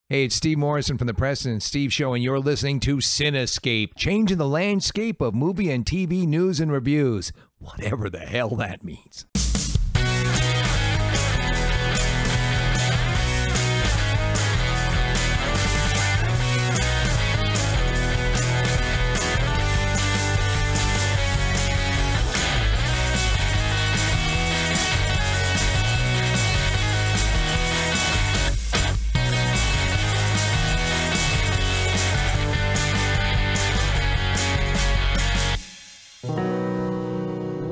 Hey, it's Steve Morrison from the Preston and Steve Show, and you're listening to Cinescape, changing the landscape of movie and TV news and reviews, whatever the hell that means.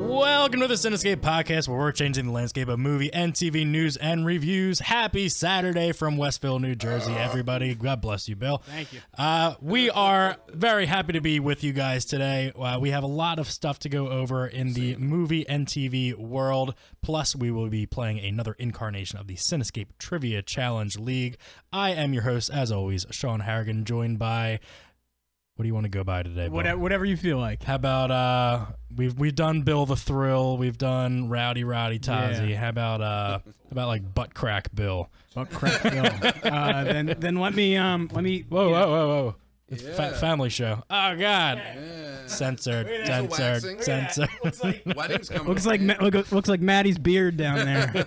Welcome to the Cinescape podcast, where we're changing the landscape of movie and TV news and reviews. Happy Saturday from Westville, New Jersey, everybody. God bless you, Bill. Thank you. We are very happy to be with you guys today. We have a lot of stuff to go over in the movie and TV world. Plus, we will be playing another incarnation of the Cinescape Trivia Challenge League. I am your host, as always, Sean Harrigan, joined by... What do you want to go by today, Bill? Whatever you feel like. How about we've done Bill the Thrill, we've done Rowdy Tozzy. Yeah. How about like Butt Crack Bill? Butt Crack Bill. Then let me Whoa. It's Yeah. family show. Oh God. Yeah. Censored. Weddings coming. looks like Maddie's beard down there.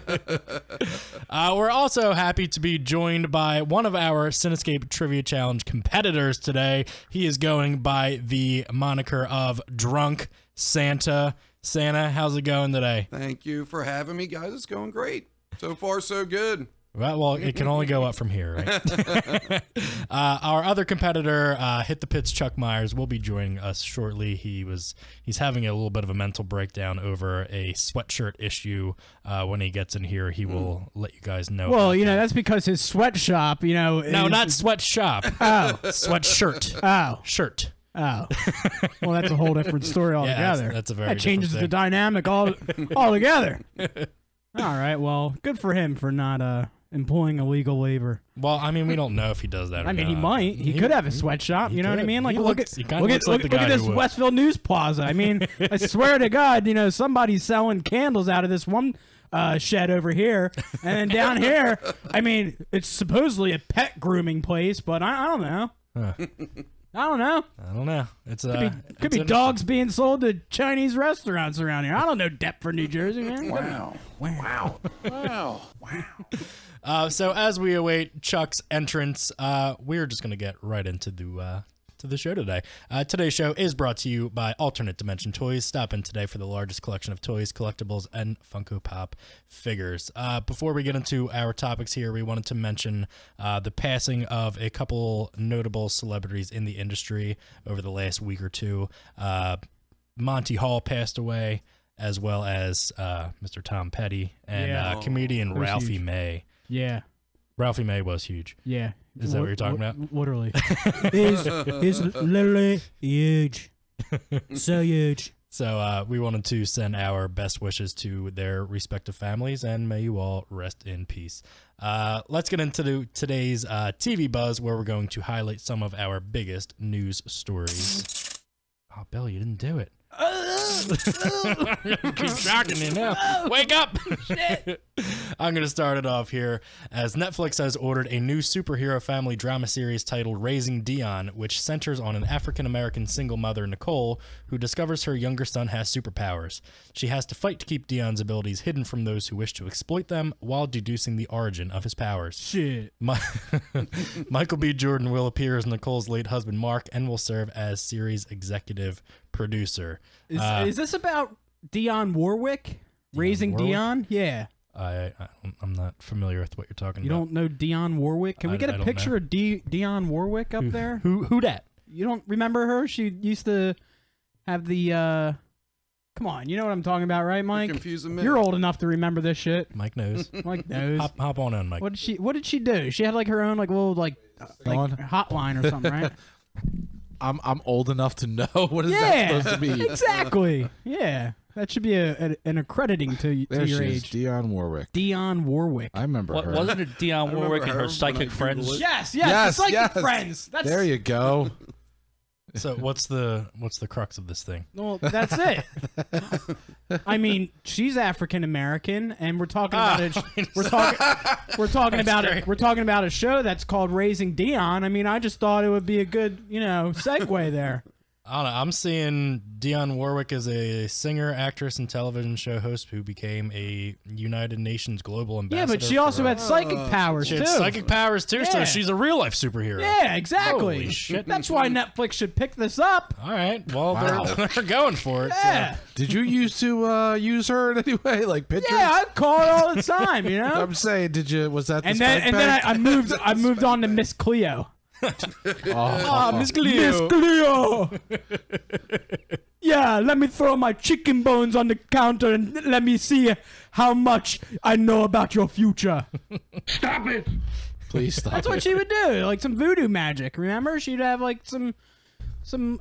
We're also happy to be joined by one of our Cinescape Trivia Challenge competitors today. He is going by the moniker of Drunk Santa. Santa, how's it going today? Thank you for having me, guys. It's going great. So far, so good. Well, it can only go up from here, right? Our other competitor, Hit the Pits, Chuck Meyers, will be joining us shortly. He's having a little bit of a mental breakdown over a sweatshirt issue. When he gets in here, he will let you guys know. Well, that's because his sweatshop, No, not sweatshop. Oh. Sweatshirt. Oh. Shirt. Oh. Well, that's a whole different story altogether. Yeah, that's a very that changes different the thing. dynamic altogether. All right. Well, good for him for not employing a legal labor. Well, I mean, we don't know if he does that or I mean, not. he might. He could have a sweatshop. You know what I mean? Like, look at this Westville News Plaza. I mean, I swear to God, somebody's selling candles out of this one shed over here, and then down here, I mean, it's supposedly a pet grooming place, but I don't know. Huh. I don't know. It's Could be dogs being sold to Chinese restaurants around here. I don't know Deptford, New Jersey, man. Wow. So as we await Chuck's entrance, we're just going to get right into the show today. Today's show is brought to you by Alternate Dimension Toys. Stop in today for the largest collection of toys, collectibles, and Funko Pop figures. Before we get into our topics here, we wanted to mention the passing of a couple notable celebrities in the industry over the last week or two. Monty Hall passed away, as well as Mr. Tom Petty and comedian Ralphie May. Yeah. Ralphie May was huge. Yeah. Is that what you're talking about? Literally. He's literally huge. So huge. So we wanted to send our best wishes to their respective families, and may you all rest in peace. Let's get into today's TV buzz, where we're going to highlight some of our biggest news stories. Oh, Bill, you didn't do it. Keep shocking me now. Wake up! Shit. I'm going to start it off here, as Netflix has ordered a new superhero family drama series titled Raising Dion, which centers on an African-American single mother, Nicole, who discovers her younger son has superpowers. She has to fight to keep Dion's abilities hidden from those who wish to exploit them, while deducing the origin of his powers. Shit. Michael B. Jordan will appear as Nicole's late husband, Mark, and will serve as series executive producer. Is this about Dionne Warwick? Raising Warwick? Dion? Yeah. I'm not familiar with what you're talking You about. don't know Dionne Warwick? Can we get a picture of Dionne Warwick up there? Who dat? You don't remember her? She used to have the come on, you know what I'm talking about, right, Mike? Confusing me. You're old enough to remember this shit. Mike knows. Mike knows. Hop on in, Mike. What did she do? She had like her own like little like hotline or something, right? I'm old enough to know. What is that supposed to be? Exactly. Yeah. That should be an accrediting to your age. Dionne Warwick. Dionne Warwick. I remember her. Wasn't it Dionne Warwick and her psychic friends? Yes, the psychic friends. There you go. So what's the crux of this thing? Well, that's it. I mean, she's African American, and we're talking about it. We're talking about it. We're talking about a show that's called Raising Dion. I mean, I just thought it would be a good, segue there. I don't know. I'm seeing Dionne Warwick as a singer, actress, and television show host who became a United Nations global ambassador. Yeah, but she also had psychic powers, she too. had psychic powers, too, so Yeah. she's a real-life superhero. Yeah, exactly. Holy shit. That's why Netflix should pick this up. All right. Well, they're going for it. Yeah. So. Did you used to use her in any way, like pictures? Yeah, I call her all the time, I'm saying, was that the And then I moved on to Miss Cleo. Miss Cleo. Miss Cleo. Yeah, let me throw my chicken bones on the counter and let me see how much I know about your future. Stop it! Please stop. That's what she would do, like some voodoo magic. Remember, she'd have like some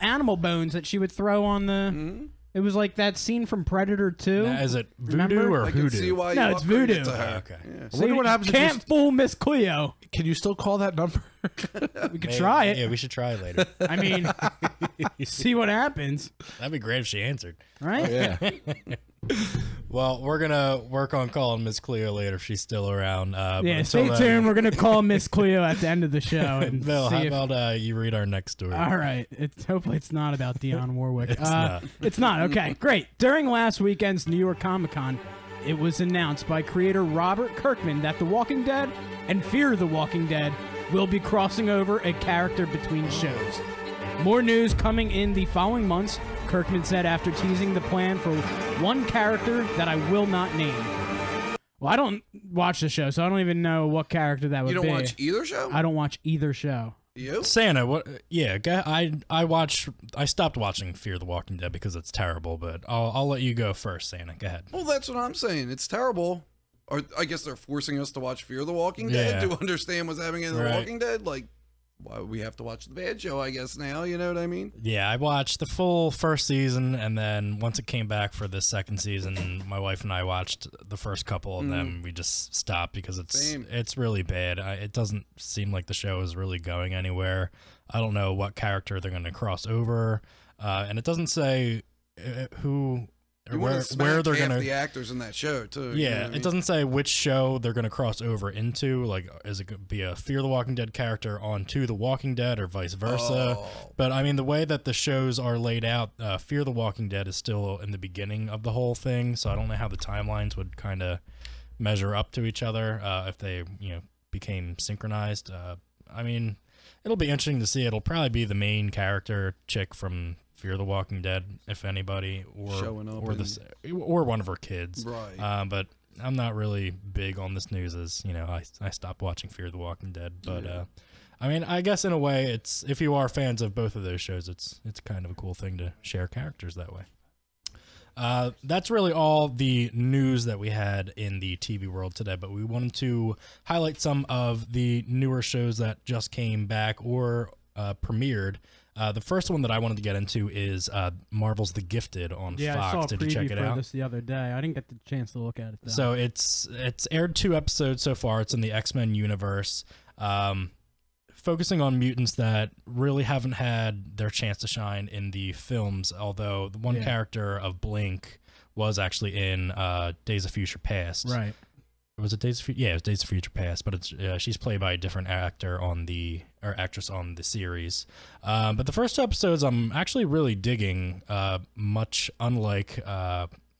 animal bones that she would throw on the. It was like that scene from Predator 2. Now, is it voodoo Remember? or I can see hoodoo? why No, you it's upgraded voodoo. to her. Okay. Yeah. I wonder what happens if Can't fool Miss Cleo. Can you still call that number? We could try it. Yeah, we should try it later. I mean, see what happens, That'd be great if she answered. right? Yeah. Well, we're gonna work on calling Miss Cleo later if she's still around. Yeah, but stay until tuned. We're gonna call Miss Cleo at the end of the show and Bill, see how if. about you read our next story? All right. Hopefully it's not about Dionne Warwick. It's not. It's not. Okay, great. During last weekend's New York Comic Con, it was announced by creator Robert Kirkman that The Walking Dead and Fear the Walking Dead will be crossing over a character between shows. More news coming in the following months, Kirkman said after teasing the plan for one character that I will not name. Well, I don't watch the show, so I don't even know what character that would be. You don't watch either show? I don't watch either show. You? Santa, what? Yeah, I stopped watching Fear the Walking Dead because it's terrible. But I'll let you go first, Santa. Go ahead. Well, that's what I'm saying. It's terrible. Or I guess they're forcing us to watch Fear the Walking Yeah. Dead to understand what's happening in The Right. Walking Dead. Like, why we have to watch the bad show, I guess, now. You know what I mean? Yeah, I watched the full first season, and then once it came back for the second season, my wife and I watched the first couple, and then we just stopped because Same. it's really bad. It doesn't seem like the show is really going anywhere. I don't know what character they're going to cross over, and it doesn't say who or You where want to smack they're half going the actors in that show, too. you know Yeah, what I mean? it doesn't say which show they're going to cross over into. Like, is it going to be a Fear the Walking Dead character onto The Walking Dead or vice versa? Oh. But, I mean, the way that the shows are laid out, Fear the Walking Dead is still in the beginning of the whole thing, so I don't know how the timelines would kind of measure up to each other if they, became synchronized. I mean, it'll be interesting to see. It'll probably be the main character chick from Fear the Walking Dead, if anybody, Showing up or one of her kids. Right. But I'm not really big on this news, as I stopped watching Fear the Walking Dead. But I mean, I guess in a way, it's if you are fans of both of those shows, it's kind of a cool thing to share characters that way. That's really all the news that we had in the TV world today, but we wanted to highlight some of the newer shows that just came back or premiered. The first one that I wanted to get into is Marvel's The Gifted on Yeah, Fox. I saw a Did you preview check it for out? this the other day. I didn't get the chance to look at it, though. So it's aired 2 episodes so far. It's in the X-Men universe, focusing on mutants that really haven't had their chance to shine in the films, although the one character of Blink was actually in Days of Future Past. Right. Was it Days of Future? Yeah, it was Days of Future Past, but it's she's played by a different actor actress on the series. But the first 2 episodes I'm actually really digging, much unlike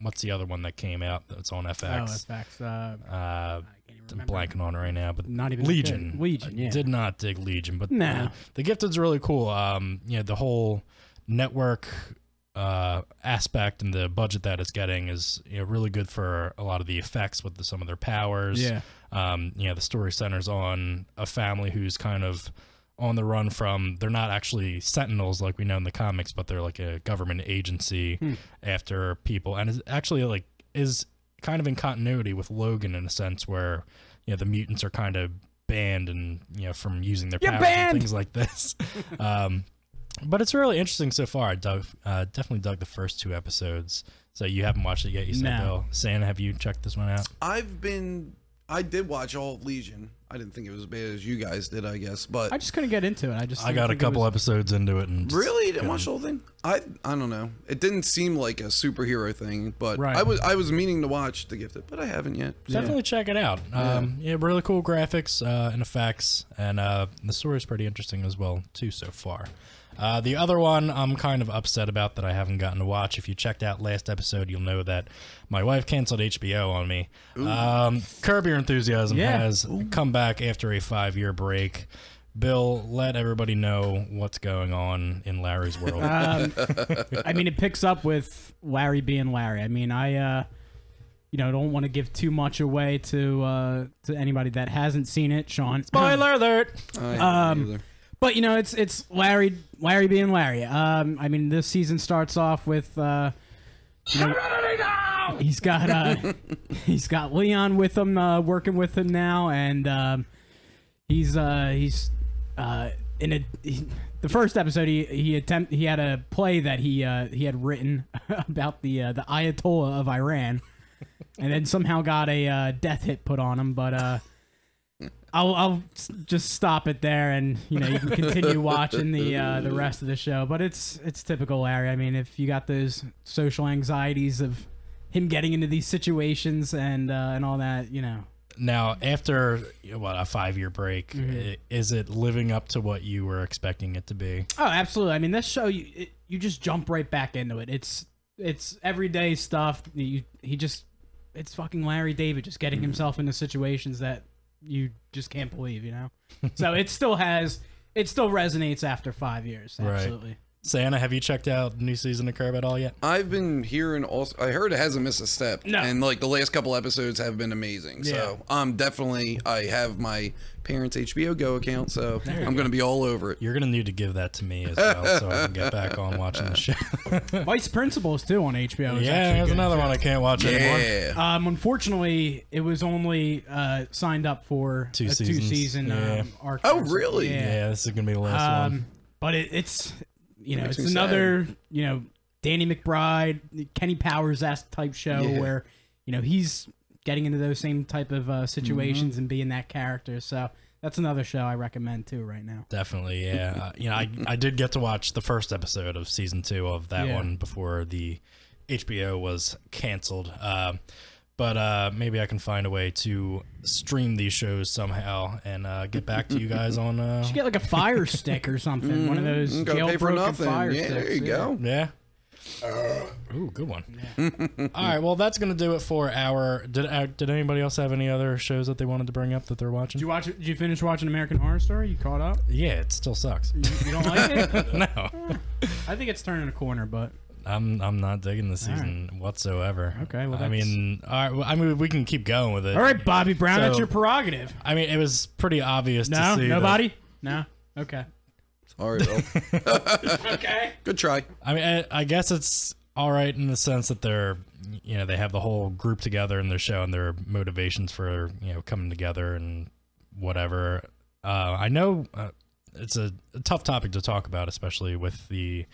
what's the other one that came out that's on FX? Oh, FX. I can't even I'm remember. blanking on it right now, but Not even Legion. good. Legion, yeah. I did not dig Legion, but No. the Gifted's really cool. The whole network aspect and the budget that it's getting is really good for a lot of the effects with some of their powers. Yeah. The story centers on a family who's kind of on the run from, they're not actually Sentinels like we know in the comics, but they're like a government agency after people, and it's actually is kind of in continuity with Logan in a sense where the mutants are kind of banned and from using their powers and things like this. But it's really interesting so far. I definitely dug the first 2 episodes. So you haven't watched it yet, you said, No. Bill. Santa, have you checked this one out? I've been I did watch all of Legion. I didn't think it was as bad as you guys did, I guess, but I just couldn't get into it. I got a couple episodes into it, and really, you didn't watch the whole thing. I don't know. It didn't seem like a superhero thing, but Right. I was meaning to watch The Gifted, but I haven't yet. Definitely check it out. Yeah, really cool graphics and effects, and the story is pretty interesting as well too so far. The other one I'm kind of upset about that I haven't gotten to watch. If you checked out last episode, you'll know that my wife canceled HBO on me. Curb Your Enthusiasm has come back after a 5-year break. Bill, let everybody know what's going on in Larry's world. I mean, it picks up with Larry being Larry. I mean, I don't want to give too much away to anybody that hasn't seen it. Sean, Spoiler alert! But it's Larry being Larry. I mean, this season starts off with he's got Leon with him, working with him now, and he's in the first episode he had a play that he had written about the Ayatollah of Iran, and then somehow got a death hit put on him, but. I'll just stop it there, and you can continue watching the rest of the show. But it's typical Larry. I mean, if you got those social anxieties of him getting into these situations and all that, Now, after a 5-year break, is it living up to what you were expecting it to be? Oh, absolutely. I mean, this show you just jump right back into it. It's everyday stuff. It's fucking Larry David just getting himself into situations that you just can't believe, So it still resonates after 5 years. Absolutely. Right. Santa, have you checked out the new season of Curb at all yet? I've been hearing also. I heard it hasn't missed a step, no. And like the last couple episodes have been amazing. Yeah. So definitely I have my parents' HBO Go account, so I'm gonna be all over it. You're gonna need to give that to me as well, so I can get back on watching the show. Vice Principals too on HBO. Yeah, there's another one I can't watch anymore. Unfortunately, it was only signed up for two a seasons. 2-season arc. Oh, really? Yeah, this is gonna be the last one. But it's it's another Danny McBride, Kenny Powers-esque type show where he's getting into those same type of situations and being that character. So that's another show I recommend too right now. Definitely, yeah. I did get to watch the first episode of season 2 of that one before the HBO was canceled. But maybe I can find a way to stream these shows somehow and get back to you guys on. You should get like a Fire Stick or something. One of those jailbroken Fire Sticks. There you go. Yeah. Ooh, good one. Yeah. All right, well, that's gonna do it for our. Did anybody else have any other shows that they wanted to bring up that they're watching? Did you finish watching American Horror Story? You caught up? Yeah, it still sucks. You don't like it? No. I think it's turning a corner, but. I'm not digging the season whatsoever. Okay, well, I mean, we can keep going with it. All right, Bobby Brown, that's your prerogative. I mean, it was pretty obvious to see. Nobody? No? Okay. Sorry, Bill. Okay. Good try. I mean, I guess it's all right in the sense that they're, they have the whole group together in their show and their motivations for, coming together and whatever. I know it's a tough topic to talk about, especially with the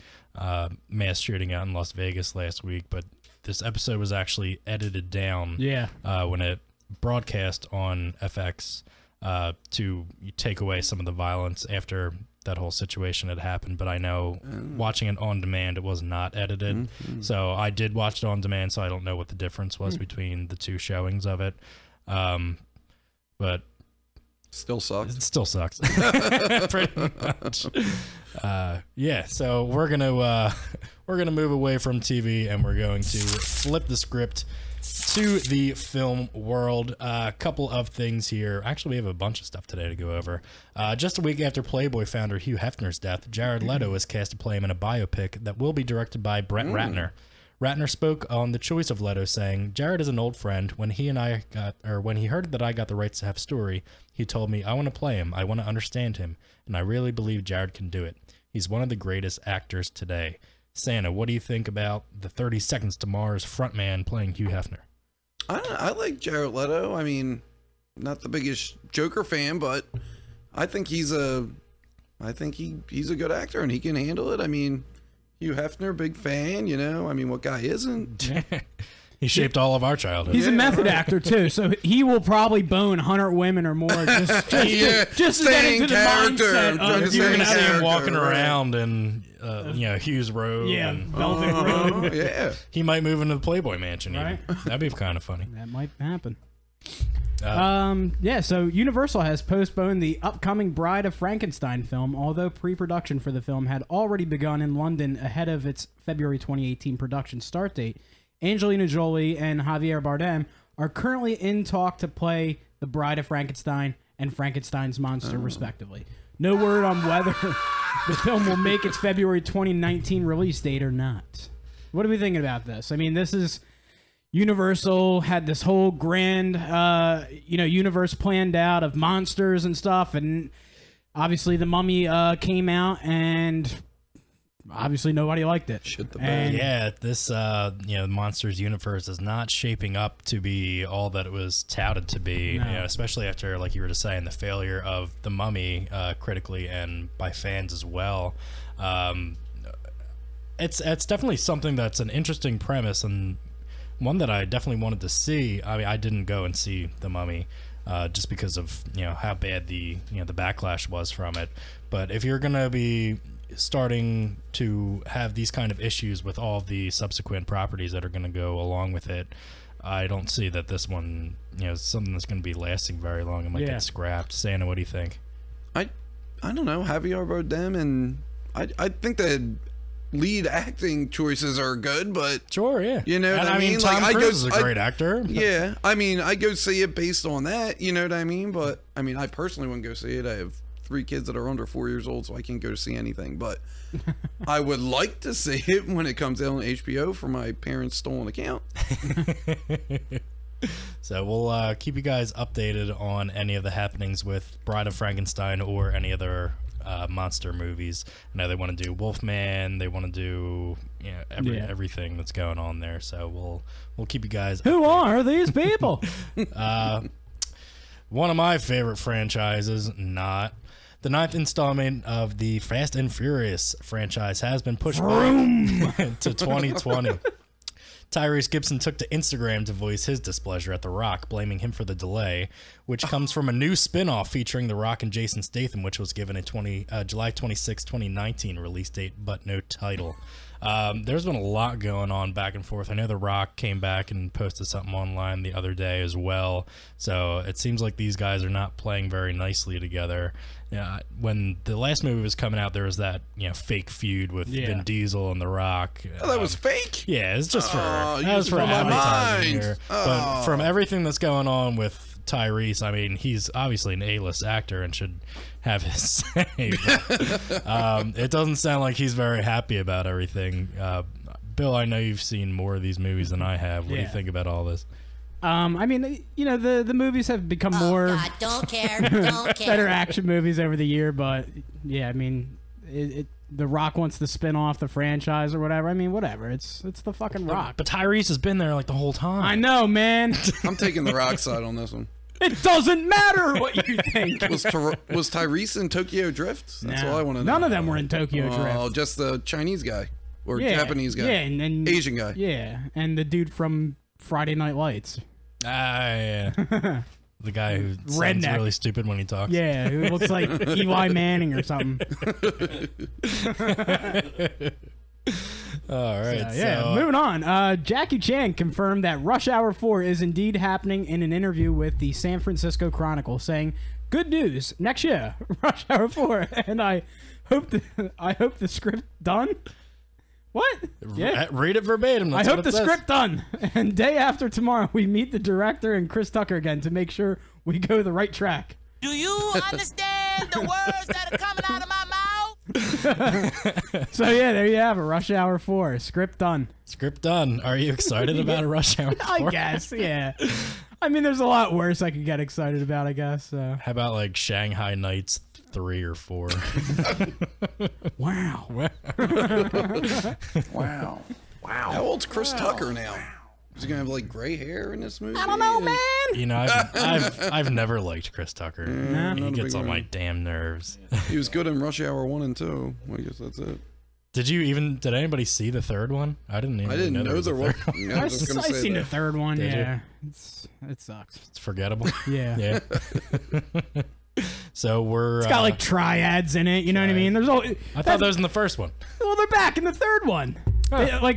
mass shooting out in Las Vegas last week, but this episode was actually edited down when it broadcast on FX to take away some of the violence after that whole situation had happened. But I know watching it on demand, it was not edited. So I did watch it on demand, so I don't know what the difference was between the two showings of it. But still sucks. It still sucks. Pretty much. Yeah, so we're gonna move away from TV and we're going to flip the script to the film world. A couple of things here. Actually, we have a bunch of stuff today to go over. Just a week after Playboy founder Hugh Hefner's death, Jared Leto is cast to play him in a biopic that will be directed by Brett Ratner. Ratner spoke on the choice of Leto, saying, "Jared is an old friend. When he heard that I got the rights to have Story, he told me, I want to play him. I want to understand him. And I really believe Jared can do it. He's one of the greatest actors today." Santa, what do you think about the 30 Seconds to Mars frontman playing Hugh Hefner? I like Jared Leto. I mean, not the biggest Joker fan, but I think he's a good actor and he can handle it. I mean, Hugh Hefner, big fan, I mean, what guy isn't? He shaped all of our childhood. He's a method actor too, so he will probably bone 100 women or more just to get into the mindset of you're gonna see him walking around in Hughes Road. Yeah, and Velvet Road. Yeah. He might move into the Playboy Mansion. Right. That'd be kind of funny. That might happen. So Universal has postponed the upcoming Bride of Frankenstein film, although pre-production for the film had already begun in London ahead of its February 2018 production start date. Angelina Jolie and Javier Bardem are currently in talk to play the Bride of Frankenstein and Frankenstein's monster, respectively. No word on whether the film will make its February 2019 release date or not. What are we thinking about this? I mean, this is... Universal had this whole grand, universe planned out of monsters and stuff, and obviously the Mummy came out, and obviously nobody liked it. Shit the bed. Yeah, this Monsters universe is not shaping up to be all that it was touted to be. No. Especially after, like you were just saying, the failure of the Mummy critically and by fans as well. It's definitely something that's an interesting premise and one that I definitely wanted to see. I mean, I didn't go and see The Mummy just because of how bad the backlash was from it. But if you're gonna be starting to have these kind of issues with all of the subsequent properties that are gonna go along with it, I don't see that this one is something that's gonna be lasting very long. It might get scrapped. Santa, what do you think? I don't know. Javier Bardem, and I think that lead acting choices are good, but sure, yeah, you know what I mean. Tom Cruise is a great actor. Yeah, I mean, I go see it based on that. You know what I mean? But I mean, I personally wouldn't go see it. I have 3 kids that are under 4 years old, so I can't go to see anything. But I would like to see it when it comes out on HBO for my parents' stolen account. So we'll keep you guys updated on any of the happenings with Bride of Frankenstein or any other monster movies. I know they want to do Wolfman, they want to do everything that's going on there, so we'll keep you guys updated. Who are these people? One of my favorite franchises, not the 9th installment of the Fast and Furious franchise, has been pushed back to 2020. Tyrese Gibson took to Instagram to voice his displeasure at The Rock, blaming him for the delay, which comes from a new spin-off featuring The Rock and Jason Statham, which was given a July 26, 2019 release date, but no title. There's been a lot going on back and forth. I know The Rock came back and posted something online the other day as well, so it seems like these guys are not playing very nicely together. When the last movie was coming out, there was that fake feud with Vin Diesel and The Rock. Oh, that was fake? Yeah, it's just for advertising here. But from everything that's going on with Tyrese, I mean, he's obviously an A-list actor and should have his say. But, it doesn't sound like he's very happy about everything. Bill, I know you've seen more of these movies than I have. What do you think about all this? I mean, the movies have become more God, don't care, don't care. better action movies over the year, but yeah, I mean, The Rock wants to spin off the franchise or whatever. I mean, whatever. It's the fucking Rock. But Tyrese has been there like the whole time. I know, man. I'm taking the Rock side on this one. It doesn't matter what you think. Was Tyrese in Tokyo Drift? That's all I want to know. None of them were in Tokyo Drift. Oh, just the Chinese guy or Japanese guy. Yeah, and Asian guy. Yeah, and the dude from Friday Night Lights. Yeah. The guy who sounds really stupid when he talks. Yeah, who looks like Eli Manning or something. All right. So, moving on. Jackie Chan confirmed that Rush Hour 4 is indeed happening in an interview with the San Francisco Chronicle, saying, "Good news, next year, Rush Hour 4, and I hope the script done." What? Yeah. Read it verbatim. I hope the script done. And day after tomorrow, we meet the director and Chris Tucker again to make sure we go the right track. Do you understand the words that are coming out of my mouth? So yeah, there you have it. Rush Hour 4. Script done. Script done. Are you excited about a Rush Hour 4? I guess, yeah. I mean, there's a lot worse I could get excited about, I guess. So. How about like Shanghai Nights 3 or 4? Wow. Wow. How old's Chris Tucker now? Is he gonna have like gray hair in this movie? I don't know, man. You know, I've never liked Chris Tucker. He gets on my damn nerves. He was good in Rush Hour 1 and 2. I guess that's it. Did anybody see the third one? I didn't know there was. I've seen the third one. Did yeah, it sucks. It's forgettable. Yeah. So it's got like triads in it. You know what I mean? There's I thought that was in the first one. Well, they're back in the third one. Huh.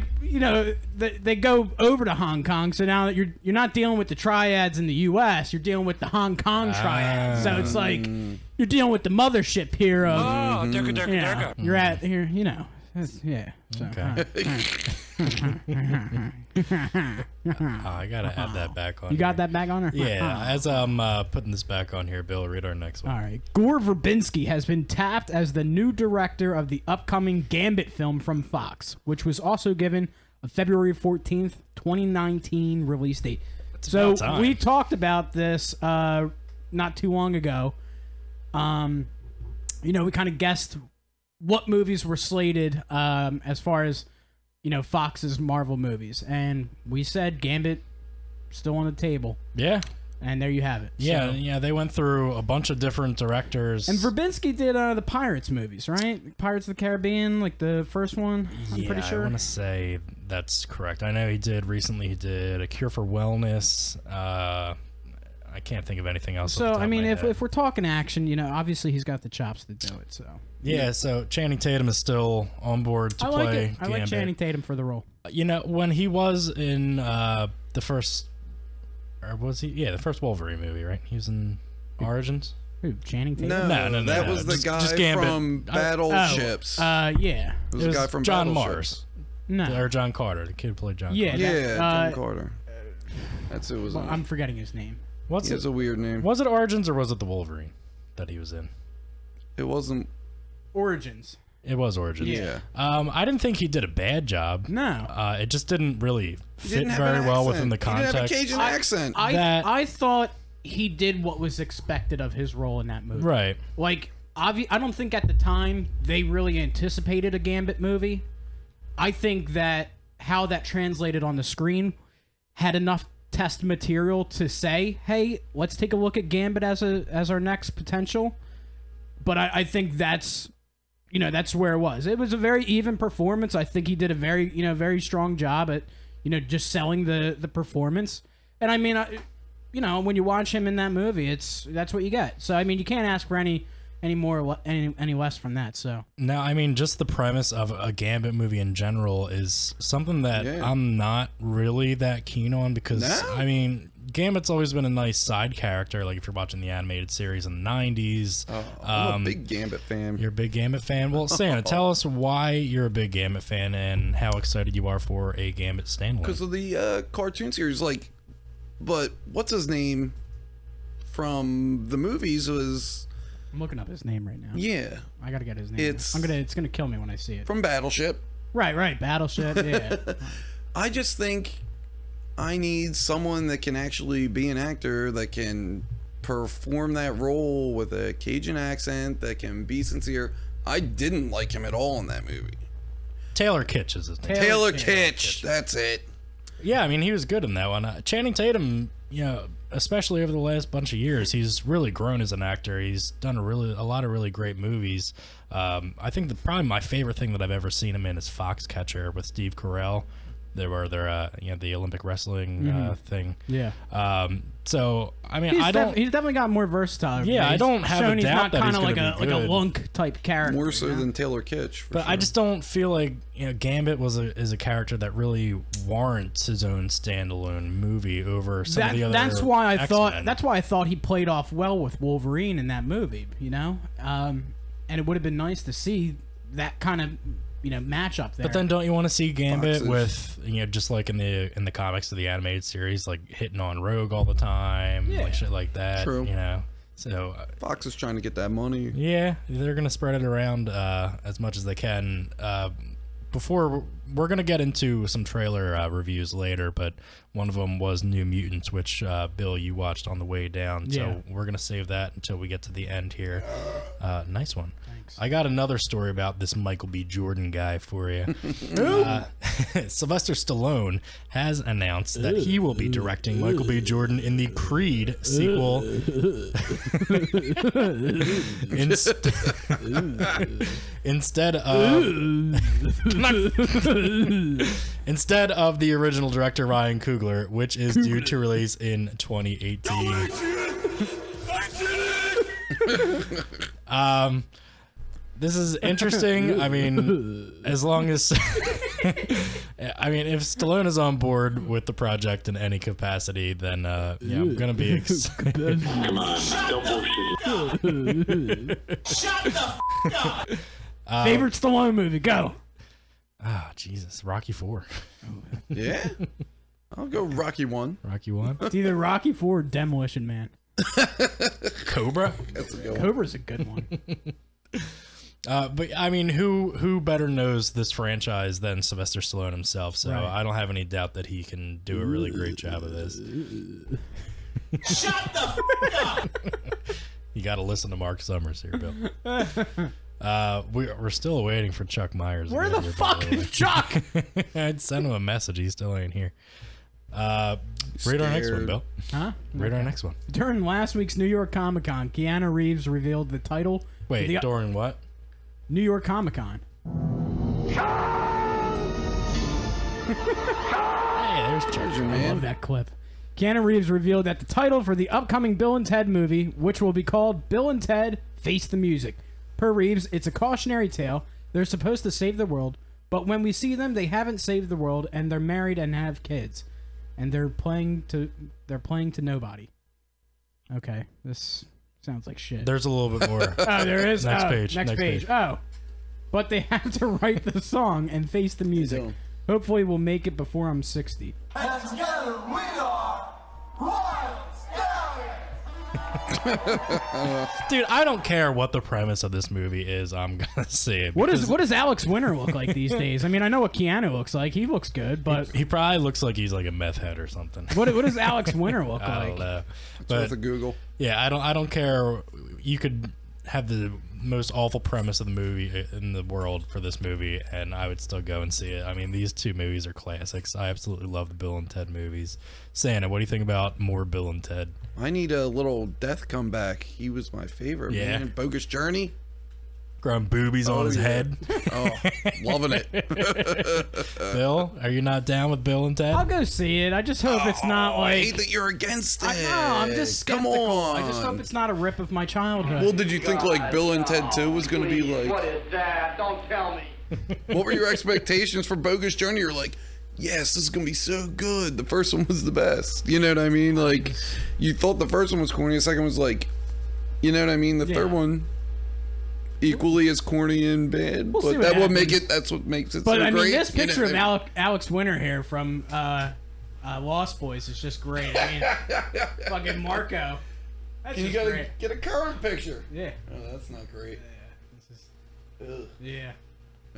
They go over to Hong Kong, so now that you're not dealing with the triads in the U.S., you're dealing with the Hong Kong triad. So it's like you're dealing with the mothership here of. You're at here, yeah. So, okay. I gotta add that back on. You got that back on her? Yeah. As I'm putting this back on here, Bill, read our next one. All right. Gore Verbinski has been tapped as the new director of the upcoming Gambit film from Fox, which was also given a February 14th, 2019 release date. So we talked about this not too long ago. We kind of guessed what movies were slated as far as Fox's Marvel movies, and we said Gambit still on the table. Yeah, and there you have it. Yeah, so, they went through a bunch of different directors, and Verbinski did the Pirates movies, right? Pirates of the Caribbean, like the first one. I'm pretty sure. I want to say that's correct. I know he did A Cure for Wellness. I can't think of anything else. So I mean, if we're talking action, obviously he's got the chops to do it. So yeah. So Channing Tatum is still on board to play Gambit. I like Channing Tatum for the role. When he was in the first, or was he? Yeah, the first Wolverine movie, right? He was in Origins. Who? Channing Tatum? No, that was the guy from Battleships. Yeah. It was the guy from John Battleships. Mars. No, or John Carter, the kid who played John. Yeah, Carter. John Carter. That's who it was. I'm forgetting his name. It's a weird name. Was it Origins or was it the Wolverine that he was in? It wasn't Origins. It was Origins. Yeah. I didn't think he did a bad job. No. It just didn't really fit very well within the context. He didn't have a Cajun accent. I thought he did what was expected of his role in that movie. Right. Like, I don't think at the time they really anticipated a Gambit movie. I think that how that translated on the screen had enough test material to say, hey, let's take a look at Gambit as our next potential. But I think that's where it was. It was a very even performance. I think he did a very strong job at just selling the performance. And I mean, when you watch him in that movie, that's what you get. So I mean, you can't ask for any less from that. So no, I mean, just the premise of a Gambit movie in general is something that I'm not really that keen on because I mean, Gambit's always been a nice side character. Like if you're watching the animated series in the 90s. I'm a big Gambit fan. You're a big Gambit fan. Well, Santa, tell us why you're a big Gambit fan and how excited you are for a Gambit standalone. Because of the cartoon series, but what's his name from the movies was. I'm looking up his name right now. Yeah. I gotta get his name. It's gonna kill me when I see it. From Battleship. Right, Battleship, yeah. I just think I need someone that can actually be an actor that can perform that role with a Cajun accent, that can be sincere. I didn't like him at all in that movie. Taylor Kitsch is his name. Taylor Kitsch. That's it. Yeah, I mean, he was good in that one. Channing Tatum, especially over the last bunch of years, he's really grown as an actor. He's done a lot of really great movies. I think probably my favorite thing that I've ever seen him in is Foxcatcher with Steve Carell. They were the Olympic wrestling thing. Yeah. So I mean, he's definitely got more versatile. Yeah, I don't have a doubt that he's kind of like a lunk type character. More so than Taylor Kitsch. But sure. I just don't feel like Gambit is a character that really warrants his own standalone movie over some of the other. That's why I X-Men. thought he played off well with Wolverine in that movie. And it would have been nice to see that kind of match up there. But then don't you want to see Gambit with just like in the comics of the animated series, like hitting on Rogue all the time, like shit like that. True. So Fox is trying to get that money. Yeah, they're gonna spread it around as much as they can. Before we're gonna get into some trailer reviews later, but one of them was New Mutants, which Bill, you watched on the way down. So we're gonna save that until we get to the end here. Nice one. Thank Thanks. I got another story about this Michael B. Jordan guy for you. Sylvester Stallone has announced that he will be directing Michael B. Jordan in the Creed sequel. Instead of the original director Ryan Coogler, which is due to release in 2018. This is interesting. I mean, as long as I mean, if Stallone is on board with the project in any capacity, then yeah, I'm gonna be excited. Come on, don't bullshit. Shut the f up. Favorite Stallone movie? Go. Ah, Jesus, Rocky 4. Yeah, I'll go Rocky 1. Rocky 1. It's either Rocky 4 or Demolition Man. Cobra. That's a good one. Cobra's a good one. But I mean, who better knows this franchise than Sylvester Stallone himself? So Right. I don't have any doubt that he can do a really great job of this. Shut the f up. You got to listen to Mark Summers here, Bill. We're still waiting for Chuck Meyers. Where the fuck is Chuck? I'd send him a message. He still ain't here. Read our next one, Bill. Huh? Read our next one. During last week's New York Comic Con, Keanu Reeves revealed the title. Wait, the during what? New York Comic Con. Hey, there's Church. I love that clip. Keanu Reeves revealed that the title for the upcoming Bill and Ted movie, which will be called Bill and Ted Face the Music. Per Reeves, it's a cautionary tale. They're supposed to save the world, but when we see them, they haven't saved the world, and they're married and have kids, and they're playing to nobody. Okay, this sounds like shit. There's a little bit more. Oh, there is. Next Oh, page. Next page. Oh, but they have to write the song and face the music. Hopefully, we'll make it before I'm 60. And together we are Wild Stallions. Dude, I don't care what the premise of this movie is. I'm gonna see it. What does Alex Winter look like these days? I mean, I know what Keanu looks like. He looks good, but He probably looks like he's like a meth head or something. what does Alex Winter look I like? don't know. It's But worth a Google. yeah, I don't care. You could have the most awful premise of the movie in the world for this movie, and I would still go and see it. I mean, these two movies are classics. I absolutely love the Bill and Ted movies. Santa, what do you think about more Bill and Ted? I need a little death comeback. He was my favorite. Yeah. Man. Bogus Journey. Growing boobies on his yeah. head. Oh, loving it. Bill, are you not down with Bill and Ted? I'll go see it. I just hope it's not I like. hate that you're against it. I know. I'm just Come skeptical. on. I just hope it's not a rip of my childhood. Well, did you think like Bill and Ted 2 was going to be like? What is that? Don't tell me. What were your expectations for Bogus Journey? You're like, yes, this is going to be so good. The first one was the best. You know what I mean? Like, you thought the first one was corny. The second was like, you know what I mean? The third one, equally as corny and bad. We'll see but what that would happens. make it. That's what makes it But so I mean, great. this you know picture what I mean? of Alex Winter here from Lost Boys is just great. I mean, fucking Marco. That's You just gotta great. get a current picture. Yeah. Oh, that's not great. Ugh. Yeah.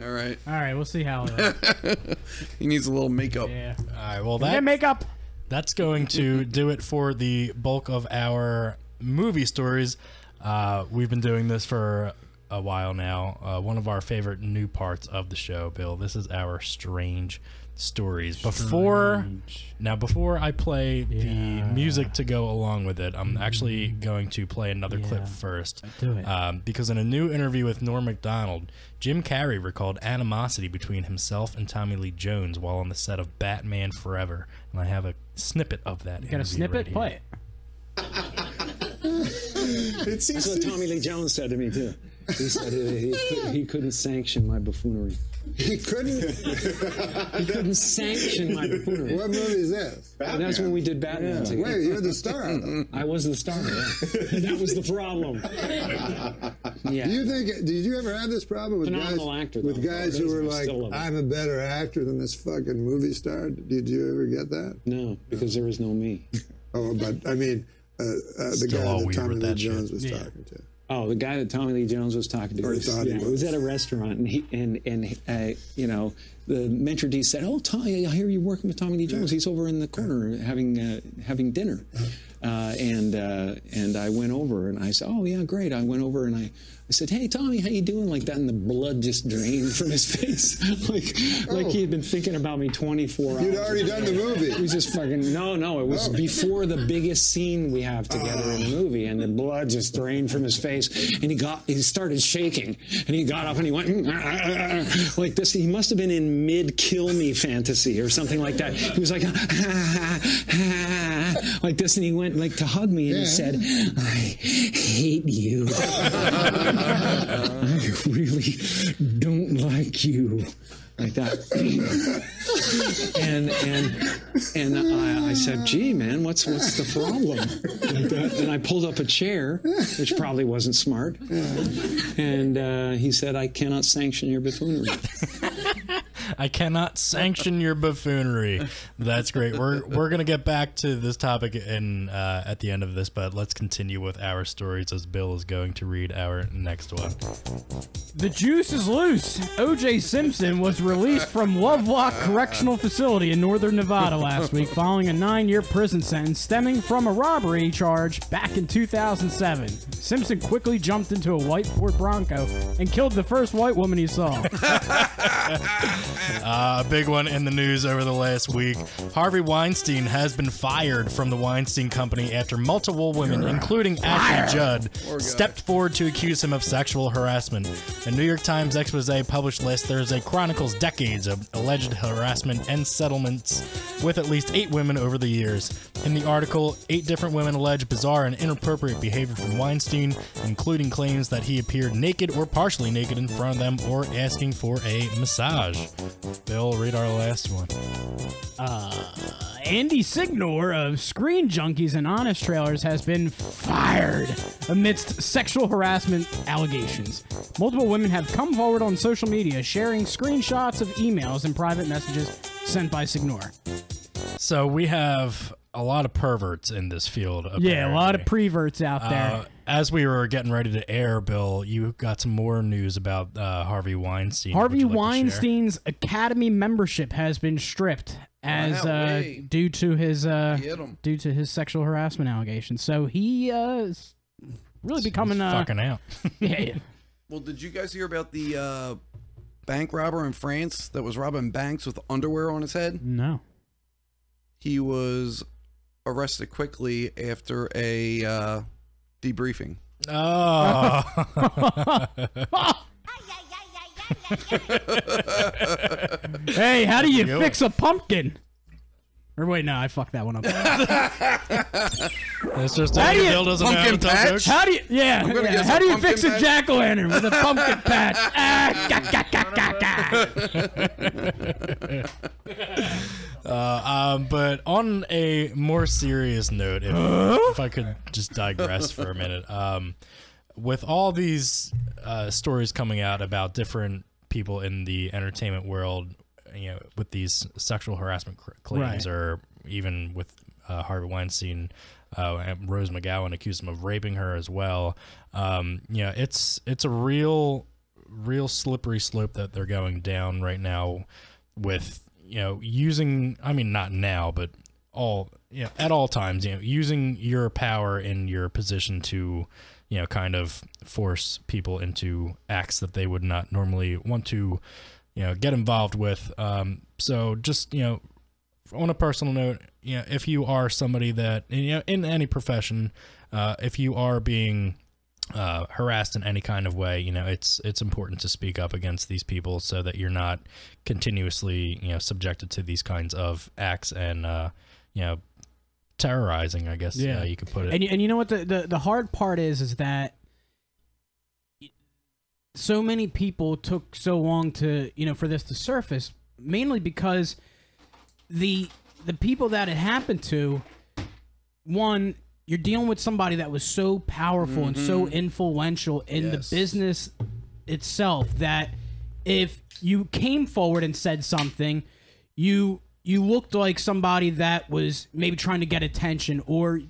All right. All right, we'll see how it is. He needs a little makeup. Yeah. All right, well, Get makeup. that's going to do it for the bulk of our movie stories. We've been doing this for a while now. One of our favorite new parts of the show, Bill. This is our strange stories. Before I play the music to go along with it, I'm actually going to play another clip first. Do it. Because in a new interview with Norm Macdonald, Jim Carrey recalled animosity between himself and Tommy Lee Jones while on the set of Batman Forever. And I have a snippet of that. You got a snippet? Play it. That's what Tommy Lee Jones said to me too. He said he couldn't sanction my buffoonery. He couldn't. He couldn't sanction my buffoonery. What movie is this? And that's when we did Batman together. Wait, you're the star. I was the star. Yeah. That was the problem. Yeah. Do you think? Did you ever have this problem with Phenomenal guys? actor, With though. guys who were like, Still love him. "I'm a better actor than this fucking movie star." Did you ever get that? No, because there was no me. Oh, but I mean, the Still guy all that weird Tommy with Lee that shit. Jones was talking to. Oh, the guy that Tommy Lee Jones was talking to. Or thought he It was. was at a restaurant, and you know, the maitre d' said, "Oh, Tommy, I hear you're working with Tommy Lee Jones. He's over in the corner having dinner." And I went over, and I said, "Oh yeah, great." I went over, and I said, "Hey, Tommy, how you doing?" Like that, and the blood just drained from his face, like he had been thinking about me 24 hours. You'd already done the movie. It was just fucking no. It was before the biggest scene we have together in the movie, and the blood just drained from his face, and he started shaking, and he got up and he went like this. He must have been in mid-kill me fantasy or something like that. He was like like this, and he went like to hug me, and he said, "I hate you. I really don't like you." Like that. and I said, "Gee, man, what's the problem?" Like that. And I pulled up a chair, which probably wasn't smart. And he said, "I cannot sanction your buffoonery." I cannot sanction your buffoonery. That's great. We're gonna get back to this topic in at the end of this, but let's continue with our stories as Bill is going to read our next one. The juice is loose. O.J. Simpson was released from Lovelock Correctional Facility in northern Nevada last week following a 9-year prison sentence stemming from a robbery charge back in 2007. Simpson quickly jumped into a white Ford Bronco and killed the first white woman he saw. A big one in the news over the last week. Harvey Weinstein has been fired from the Weinstein Company after multiple women, including Ashley Judd, stepped forward to accuse him of sexual harassment. A New York Times expose published last Thursday chronicles decades of alleged harassment and settlements with at least 8 women over the years. In the article, 8 different women allege bizarre and inappropriate behavior from Weinstein, including claims that he appeared naked or partially naked in front of them or asking for a massage. Bill, read our last one. Andy Signor of Screen Junkies and Honest Trailers has been fired amidst sexual harassment allegations. Multiple women have come forward on social media sharing screenshots of emails and private messages sent by Signor. So we have a lot of perverts in this field. Apparently. Yeah, a lot of preverts out there. As we were getting ready to air, Bill, you got some more news about Harvey Weinstein. Harvey Weinstein's Academy membership has been stripped as due to his sexual harassment allegations. So he is really becoming fucking out. Yeah. Well, did you guys hear about the bank robber in France that was robbing banks with underwear on his head? No. He was arrested quickly after a debriefing. Oh. Hey, how do you fix a pumpkin? Or wait, no, I fucked that one up. That's just Bill doesn't know how to tell jokes. How do you? Yeah. How do you fix a jack-o'-lantern with a pumpkin patch? But on a more serious note, if I could just digress for a minute, with all these stories coming out about different people in the entertainment world, you know, with these sexual harassment claims, right, or even with Harvey Weinstein, Rose McGowan accused him of raping her as well. You know, it's a real slippery slope that they're going down right now with, you know, using, I mean, not now, but at all times, you know, using your power in your position to, you know, kind of force people into acts that they would not normally want to, you know, get involved with. So just, you know, on a personal note, you know, if you are somebody that, you know, in any profession, if you are being harassed in any kind of way, you know, it's important to speak up against these people so that you're not continuously, you know, subjected to these kinds of acts and, you know, terrorizing, I guess, you could put it. And you know what the hard part is that so many people took so long to, you know, for this to surface, mainly because the people that it happened to, one, you're dealing with somebody that was so powerful and so influential in the business itself that if you came forward and said something, you looked like somebody that was maybe trying to get attention, or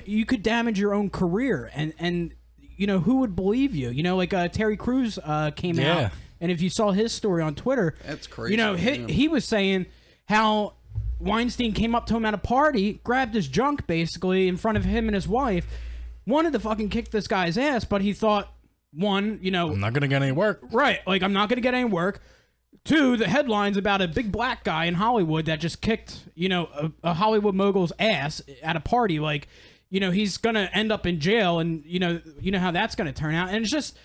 you could damage your own career, and you know, who would believe you? You know, like Terry Crews came out, and if you saw his story on Twitter, that's crazy. You know, he was saying how Weinstein came up to him at a party, grabbed his junk basically in front of him and his wife, wanted to fucking kick this guy's ass, but he thought, one, you know, I'm not gonna get any work. Right, like I'm not gonna get any work. Two, the headlines about a big black guy in Hollywood that just kicked, you know, a Hollywood mogul's ass at a party. Like, you know, he's gonna end up in jail, and you know how that's gonna turn out. And it's just,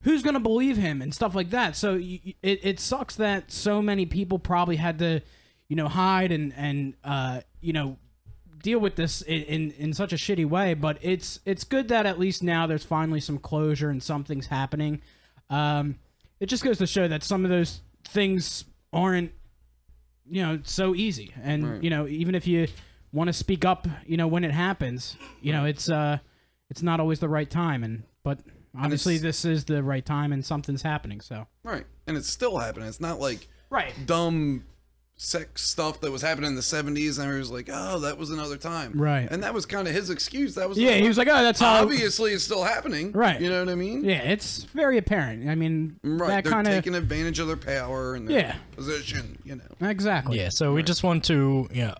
who's gonna believe him and stuff like that. So it sucks that so many people probably had to, you know, hide and you know, deal with this in such a shitty way. But it's good that at least now there's finally some closure and something's happening. It just goes to show that some of those things aren't, you know, so easy. And you know, even if you want to speak up, you know, when it happens, you know, it's not always the right time. But obviously this is the right time, and something's happening. So right, and it's still happening. It's not like right dumb sex stuff that was happening in the 70s, and he was like, oh, that was another time. Right. And that was kind of his excuse. That was he was like, oh, that's how. Obviously, it's still happening. Right. You know what I mean? Yeah, it's very apparent. I mean, right. They're taking advantage of their power and their position, you know. Exactly. Yeah, so we just want to, you know,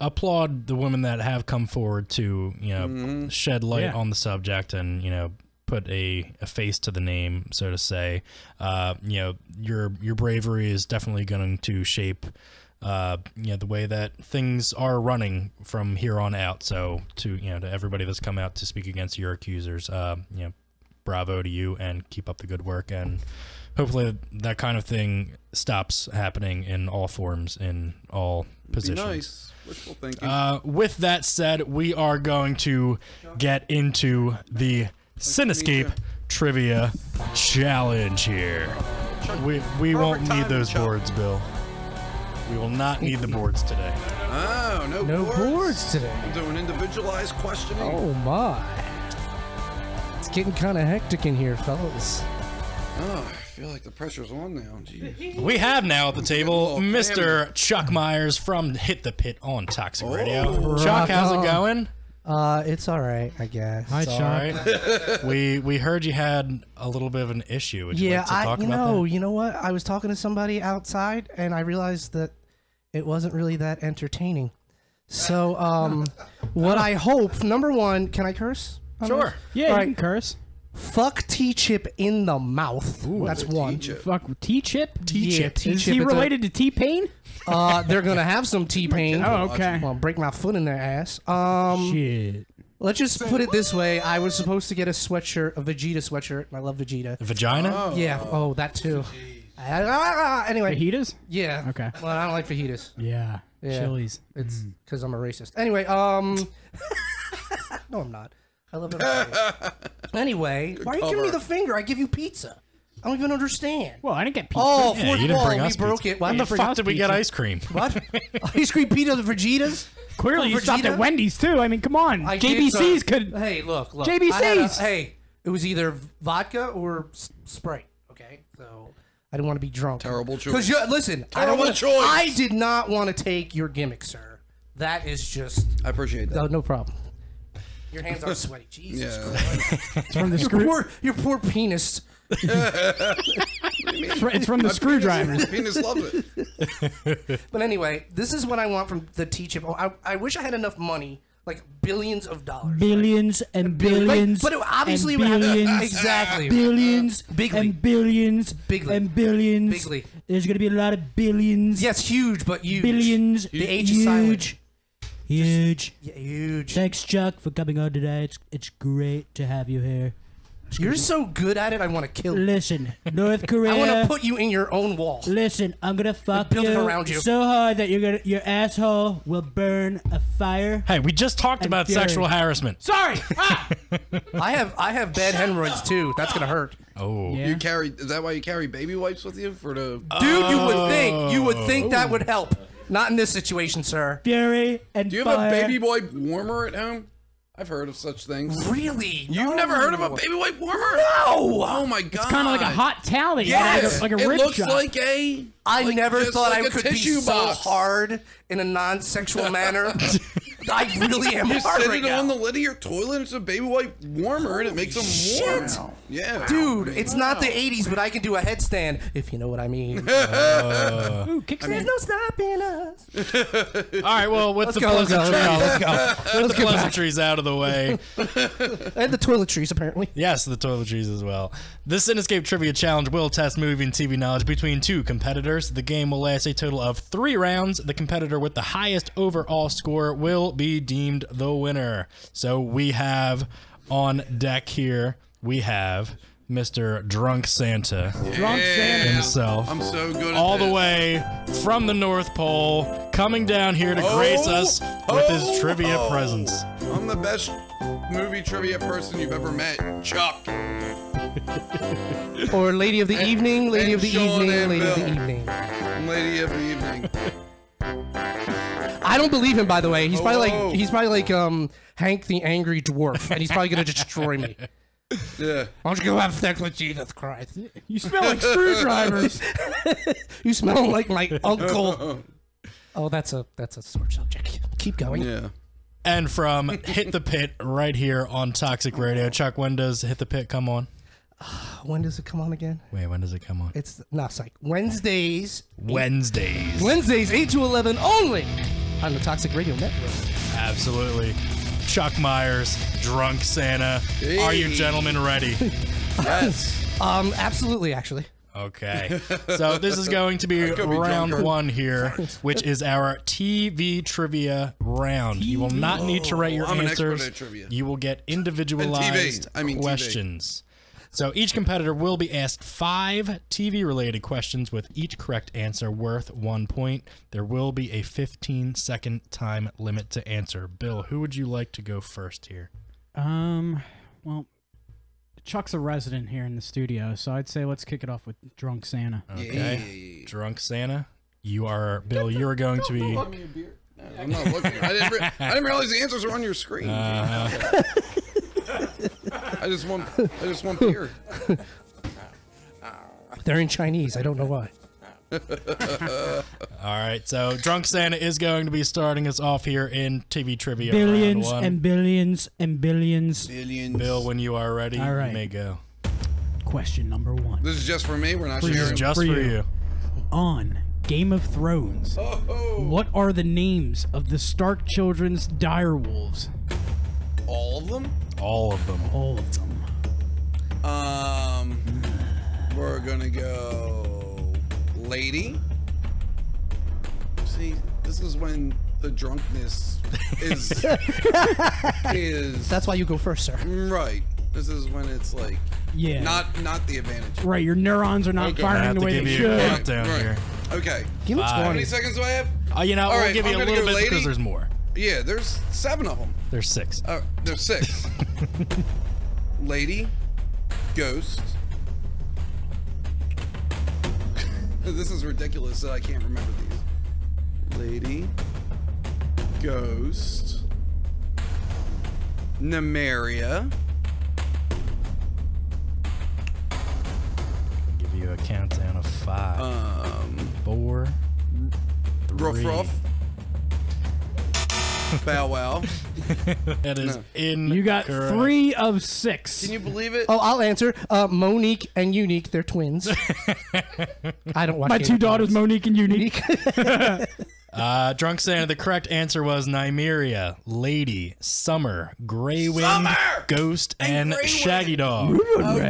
applaud the women that have come forward to, you know, shed light on the subject and, you know, put a face to the name, so to say. You know, your bravery is definitely going to shape you know, the way that things are running from here on out. So to, you know, to everybody that's come out to speak against your accusers, you know, bravo to you, and keep up the good work, and hopefully that kind of thing stops happening in all forms, in all positions. Nice. Wishful thinking. With that said, we are going to get into the Cinescape Trivia Challenge here. We won't need those boards, Bill. We will not need the boards today. Oh, no boards today. We're doing individualized questioning. Oh my. It's getting kind of hectic in here, fellas. Oh, I feel like the pressure's on now. Jeez. We have now at the table Mr. Chuck Meyers from Hit the Pit on Toxic Radio. Chuck, how's it going? It's all right, I guess. Hi, Chuck. Right. We heard you had a little bit of an issue. Would you like to talk about that? You know what? I was talking to somebody outside, and I realized that it wasn't really that entertaining. So, what I hope, number one, can I curse? Sure. Yeah, you can curse. Fuck T-Chip in the mouth. Ooh, that's one. Fuck T-Chip? T-Chip. Is he related to T-Pain? They're gonna have some T-Pain. Oh, okay. Well, break my foot in their ass. Shit. Let's just put it this way. I was supposed to get a sweatshirt, a Vegeta sweatshirt, and I love Vegeta. Vagina? Oh. Yeah. Oh, that too. Anyway. Fajitas? Yeah. Okay. Well, I don't like fajitas. Yeah. Chili's. It's because I'm a racist. Anyway, no, I'm not. I love it. Anyway, why are you giving me the finger? I give you pizza. I don't even understand. Well, I didn't get pizza. Oh, yeah, you didn't bring us we broke pizza. it. When the fuck did we get ice cream? What? Ice cream pizza with Vegetas? Clearly, you stopped at Wendy's too. I mean, come on. JBC's could. Hey, look. JBC's. Hey, it was either vodka or Sprite. Okay, so I didn't want to be drunk. Terrible choice. Because listen, I did not want to take your gimmick, sir. That is just. I appreciate that. No problem. Your hands are sweaty. Jesus Christ. It's from the your poor penis. It's from the screwdrivers. Penis loves it. But anyway, this is what I want from the T-Chip. I wish I had enough money, like billions of dollars. Billions and billions. But obviously, billions, exactly. Billions Bigly. and billions Bigly. and billions. Bigly. There's going to be a lot of billions. Yes, huge, but huge. Billions. The H is silent. Huge. Yeah, huge. Thanks, Chuck, for coming on today. It's great to have you here. You're so good at it, I want to kill you. Listen, North Korea. I want to put you in your own wall. Listen, I'm gonna fuck build it around you so hard that your asshole will burn a fire. Hey, we just talked about sexual harassment. Sorry. I have bad hemorrhoids too. That's gonna hurt. Oh, You carry? Is that why you carry baby wipes with you for the? Dude, you would think that would help. Not in this situation, sir. Fury and Do you fire. have a baby wipe warmer at home? I've heard of such things. Really? You've never heard of a baby wipe warmer? No. Oh my god. It's kind of like a hot towel. Yes. Like a it rib looks shot. like a. I never thought like I a could be tissue so box. hard in a non-sexual manner. I really am You hard set right it now. on the lid of your toilet, and it's a baby wipe warmer, and it makes them warm. Yeah. Dude, it's not the 80s, but I can do a headstand, if you know what I mean. Ooh, kickstand. There's no stopping us. All right, well, with the pleasantries out of the way. And the toiletries, apparently. Yes, the toiletries as well. This Cinescape Trivia Challenge will test movie and TV knowledge between two competitors. The game will last a total of 3 rounds. The competitor with the highest overall score will be deemed the winner. So we have on deck here, we have Mr. Drunk Santa. Drunk Santa himself. I'm so good at all this. the way from the North Pole, coming down here to grace us with his trivia presence. I'm the best movie trivia person you've ever met, Chuck. Or Lady of the Evening, Lady of the Sean Evening, and Lady of the Bill. Evening. Lady of the Evening. I don't believe him, by the way. He's probably whoa. like Hank the Angry Dwarf, and he's probably gonna destroy me. Yeah. Why don't you go have sex with Jesus Christ? You smell like screwdrivers. You smell like my uncle. Oh, that's a sore subject. Keep going. Yeah. And from Hit the Pit right here on Toxic Radio. Chuck, when does Hit the Pit come on? When does it come on again? Wait, when does it come on? It's Wednesdays. Wednesdays. 8 to 11 only on the Toxic Radio Network. Absolutely. Chuck Meyers, Drunk Santa. Hey. Are you gentlemen ready? Yes. Absolutely, actually. Okay. So this is going to be could be round drunker. 1 here, which is our TV trivia round. You will not need to write your I'm an answers. expert at trivia. You will get individualized TV. questions. So each competitor will be asked 5 TV-related questions with each correct answer worth 1 point. There will be a 15-second time limit to answer. Bill, who would you like to go first here? Well, Chuck's a resident here in the studio, so I'd say let's kick it off with Drunk Santa. Okay. Yeah. Drunk Santa. You are, Bill, you are going to be... I'm not looking. I didn't realize the answers were on your screen. I just want beer. They're in Chinese. I don't know why. All right, so Drunk Santa is going to be starting us off here in TV Trivia Billions round 1. and billions and billions. Bill, when you are ready, All right. you may go. Question number 1. This is just for me. We're not This is sharing. just for you. On Game of Thrones, what are the names of the Stark children's direwolves? All of them? All of them. All of them. We're gonna go lady. See, this is when the drunkenness is is That's why you go first, sir. right. This is when it's like not the advantage. Right, your neurons are not Okay. firing the way they should. Countdown here. Okay. Give me 20. How many seconds do I have? You know, All we'll right, give you I'm a gonna little go bit lady. because there's more. Yeah, there's 7 of them. There's 6. There's 6. Lady, ghost. This is ridiculous that I can't remember these. Lady, ghost, Nymeria. Give you a countdown of 5, 4, 3. Ruff Ruff. Bow Wow. That is You got incorrect. 3 of 6. Can you believe it? Oh, I'll answer. Monique and Unique, they're twins. I don't watch My Game 2 of daughters, Thrones. Monique and Unique. Drunk Santa, the correct answer was Nymeria, Lady, Summer, Grey Wind, Ghost, and Shaggy Dog.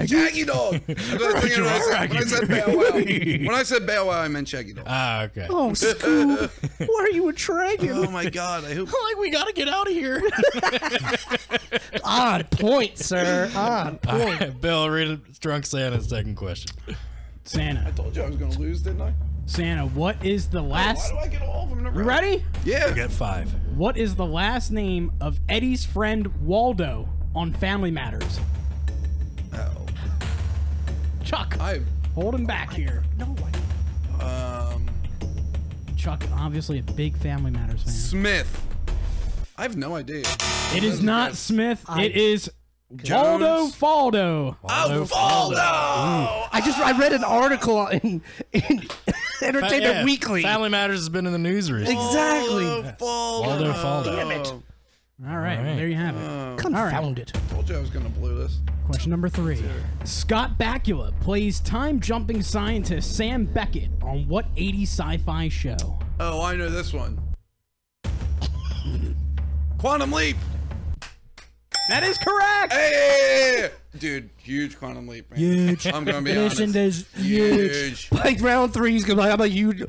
Shaggy Dog. That's what I was thinking when I said Bow Wow. When I said Bow Wow, I meant Shaggy Dog. Okay. Oh, Scoob. Why are you a dragon? Oh my God! I hope. Like, we gotta get out of here. On point, sir. On point. Bill, read Drunk Santa's second question. Santa. I told you I was gonna lose, didn't I? Santa, what is the last... Why do I get all of them in a row? You ready? Yeah. You get 5. What is the last name of Eddie's friend Waldo on Family Matters? Oh. Chuck, I. hold him back here. No, Chuck, obviously a big Family Matters fan. Smith. I have no idea. It is not Smith. It is Jones. Waldo Faldo. Oh, Faldo! I read an article in Entertainment Weekly. Family Matters has been in the news recently. Exactly. Waldo Faldo. Damn it. All right, there you have it. Confound it. Told you I was gonna blow this. Question number 3. Scott Bakula plays time-jumping scientist Sam Beckett on what 80s sci-fi show? Oh, I know this one. Quantum Leap. That is correct. Hey, dude, huge Quantum Leap, man. Huge. I'm gonna be Listen, honest. there's huge. Like round 3, he's gonna be like, I'm a huge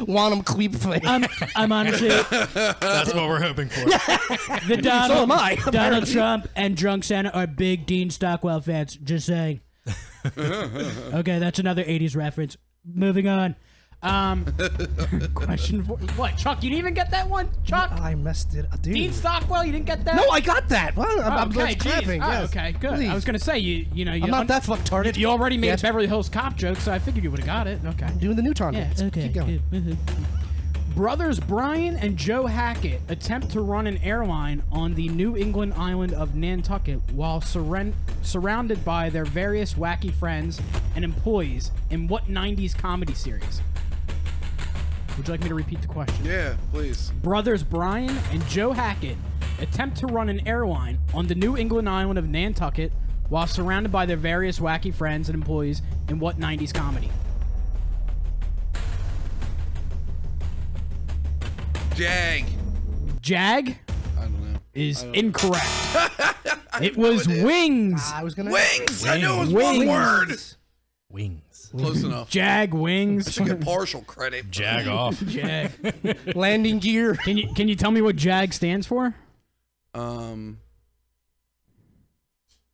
Quantum Leap fan. I'm honestly That's what we're hoping for. the Donald, So am I, Donald apparently. Trump and Drunk Santa are big Dean Stockwell fans. Just saying. Okay, that's another 80s reference. Moving on. Question 4. What, Chuck? You didn't even get that one, Chuck? I messed it up, dude. Dean Stockwell, you didn't get that? No, I got that. Well, I'm okay, just clapping. geez. Oh, Yes. okay, good. Please. I was gonna say you know I'm not that fucktarded. You already made Yes. a Beverly Hills Cop joke, so I figured you would have got it. Okay. Doing the Neutron. Yeah. Dance. Okay. Keep going. Good. Brothers Brian and Joe Hackett attempt to run an airline on the New England island of Nantucket while surrounded by their various wacky friends and employees in what 90s comedy series? Would you like me to repeat the question? Yeah, please. Brothers Brian and Joe Hackett attempt to run an airline on the New England island of Nantucket while surrounded by their various wacky friends and employees in what 90s comedy? Jag. Jag I don't know. is incorrect. It was Wings. I was gonna. Wings. I knew it was Wings. one word. Wings. Close enough. Jag I Wings. should get partial credit. Jag off. Jag. Landing gear. Can you tell me what JAG stands for? I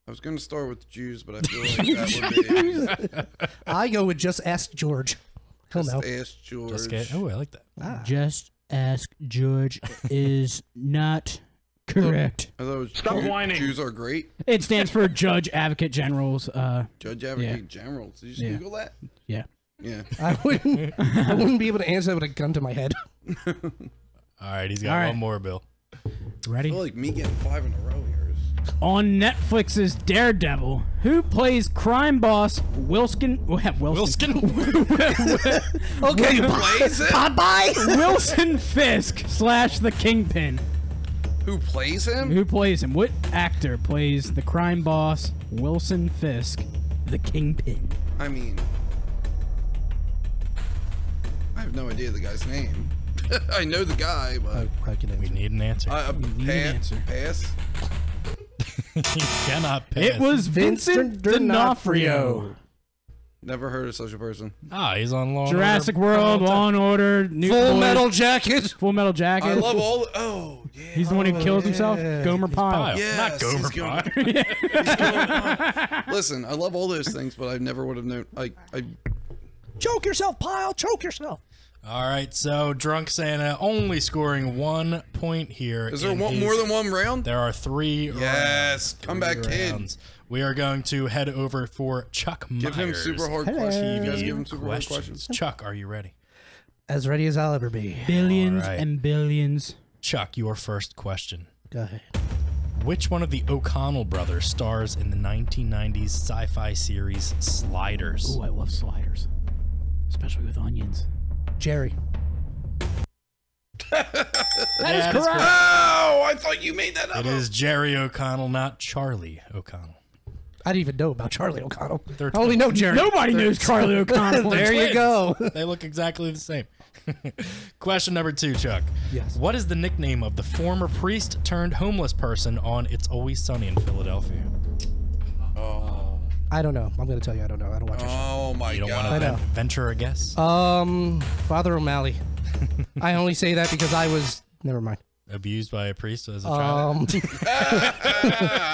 was gonna start with the Jews, but I feel like that would be I go with just ask George. He'll know. just ask George. Just get, oh, I like that. Just ask George is not correct. I thought it was Stop whining. Jews are great. It stands for Judge Advocate Generals. Judge Advocate General. Did you just Google that? Yeah. Yeah. I wouldn't be able to answer that with a gun to my head. All right, he's got All right. one more, Bill. I Ready? feel like me getting 5 in a row here is. On Netflix's Daredevil, who plays crime boss Wilson? Wilson. Okay, plays it? bye. Wilson Fisk / the Kingpin. Who plays him? Who plays him? What actor plays the crime boss Wilson Fisk, the Kingpin? I mean, I have no idea the guy's name. I know the guy, but We need an answer. need an answer. Pass. You cannot pass. It was Vincent D'Onofrio. Never heard of such a person. Ah, he's on Law and Jurassic Order. World, Law and Order, New Full Boys, Metal Jacket. Full Metal Jacket. I love all. Oh, yeah. He's the one who kills himself. Gomer Pyle. Pyle. Yes, Not Gomer he's Pyle. Listen, I love all those things, but I never would have known. I Choke yourself, Pyle. Choke yourself. All right, so Drunk Santa only scoring 1 point here. is there in one, his- more than one round? There are 3 Yes, rounds. comeback 3 kid. rounds. We are going to head over for Chuck Meyers. Give him super hard questions. You guys give him super hard questions. questions. Chuck, are you ready? As ready as I'll ever be. Billions All right. and billions. Chuck, your first question. Go ahead. Which one of the O'Connell brothers stars in the 1990s sci-fi series Sliders? Ooh, I love sliders. Especially with onions. Jerry. That is correct. Oh, I thought you made that up. It is Jerry O'Connell, not Charlie O'Connell. I didn't even know about Charlie O'Connell. They're I only know Jerry. Nobody knows Charlie O'Connell. There you twins. go. They look exactly the same. Question number 2, Chuck. Yes. What is the nickname of the former priest turned homeless person on It's Always Sunny in Philadelphia? I don't know. I'm going to tell you I don't know. I don't watch your show. Oh my You don't god. want I know. to venture a guess? Father O'Malley. I only say that because I was... Never mind. Abused by a priest as a child?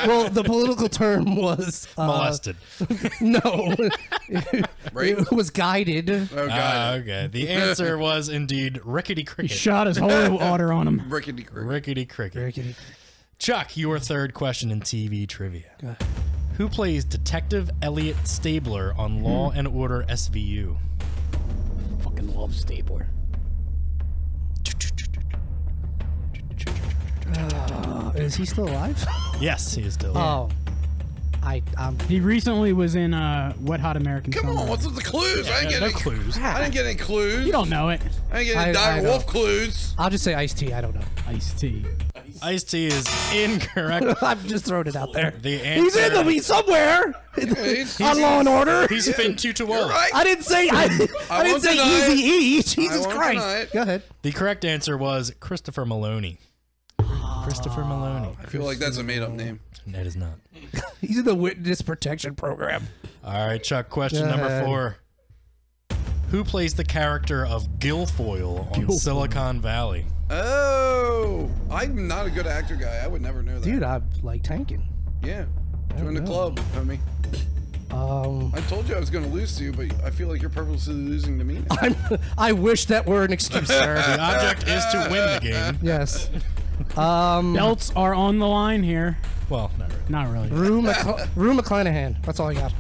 Well, the political term was... Molested. No. Right? It was guided. Oh god. Okay. The answer was indeed Rickety He Cricket. shot his holy water on him. Rickety crick. Rickety Cricket. Rickety. Chuck, your third question in TV trivia. Who plays Detective Elliot Stabler on Law and Order SVU? Fucking love Stapler. Is he still alive? Yes, he is still. Oh. He recently was in Wet Hot American Summer. Come on, what's with the clues? I didn't get any clues. I didn't get any clues. You don't know it. I didn't get any Dire Wolf clues. I'll just say Ice-T. I don't know. Ice-T. Ice-T is incorrect. I'm just throwing it out there. The answer, He's in the beat somewhere. He's On Law and Order. He's fin 2 to 1. Right. I didn't say I didn't say Easy E. Jesus Christ. Go ahead. The correct answer was Christopher Maloney. Christopher Maloney. I feel like that's a made-up name. It is not. He's in the Witness Protection Program. All right, Chuck. Question number 4. Who plays the character of Guilfoyle on Silicon Valley? Oh, I'm not a good actor guy. I would never know that. Dude, I like tanking. Yeah. Join the club, homie. I told you I was going to lose to you, but I feel like you're purposely losing to me now. I wish that were an excuse, sir. The object is to win the game. Yes. Belts are on the line here. Well, not really. Rue McClanahan. That's all I got.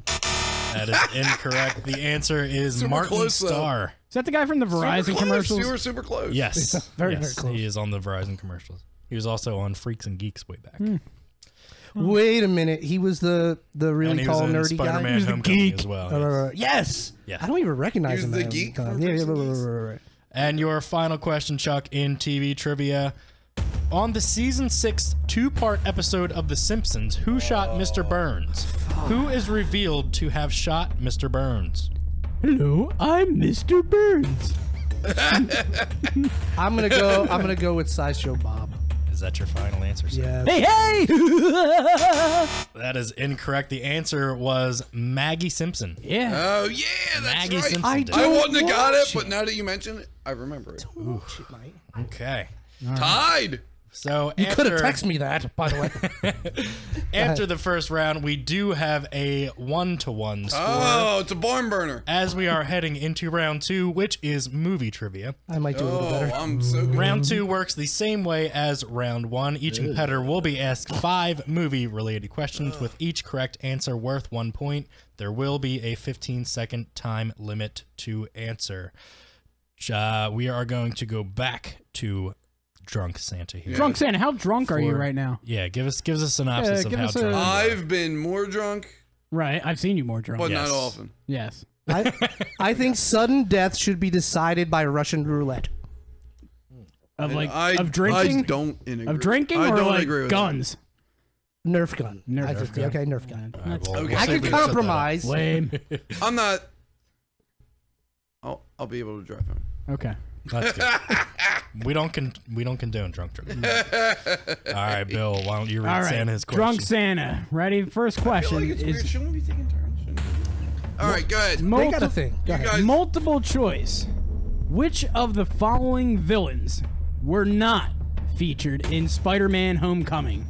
That is incorrect. The answer is Super Martin close, though. Starr. Is that the guy from the Verizon commercials? You were super close. Yes. Very yes, close. He is on the Verizon commercials. He was also on Freaks and Geeks way back. Wait a minute. He was the really And he tall was in nerdy guy. Spider-Man He was the Homecoming geek as well. Yes. Yeah. I don't even recognize He him. was the at geek time. from Yeah, Freaks yeah, and Geeks? right. And your final question, Chuck, in TV trivia. On the season 6 two-part episode of The Simpsons, who shot Mr. Burns? Who is revealed to have shot Mr. Burns? Hello, I'm Mr. Burns. I'm gonna go with Sideshow Bob. Is that your final answer, sir? Yeah. Hey! That is incorrect. The answer was Maggie Simpson. Yeah. Oh, yeah, that's Maggie right. Simpson. I did. I wouldn't have got it, watch but now that you mention it, I remember it. Okay. Tied. So You could have after, texted me that, by the way. after the first round, we do have a 1-to-1 score. Oh, it's a barn burner. As we are heading into round 2, which is movie trivia. I might do a little Oh, better. I'm so good. Round 2 works the same way as round 1. Each competitor will be asked 5 movie-related questions with each correct answer worth 1 point. There will be a 15-second time limit to answer. We are going to go back to Drunk Santa here. Drunk Santa, how drunk are you right now? Yeah, give us a synopsis of give how us a- drunk you are. I've been more drunk, Right, I've seen you more drunk. but Yes. not often. Yes. I think sudden death should be decided by Russian roulette. Of like I drinking? I don't agree. Of drinking I or don't like agree with guns? Nerf gun. Nerf I think, gun. Okay, Nerf gun. All right, well, Okay. we'll I see if can we set that up. compromise. Lame. that. I'm not. I'll be able to drive home. Okay. That's good. we don't condone drunk drinking. All right, Bill, why don't you read All right. Santa's question? Drunk Santa. Ready? First I feel question like it's weird. is Shouldn't we be taking turns? Shouldn't we? All right, go ahead. They got a thing. Go ahead. guys- multiple choice. Which of the following villains were not featured in Spider-Man Homecoming?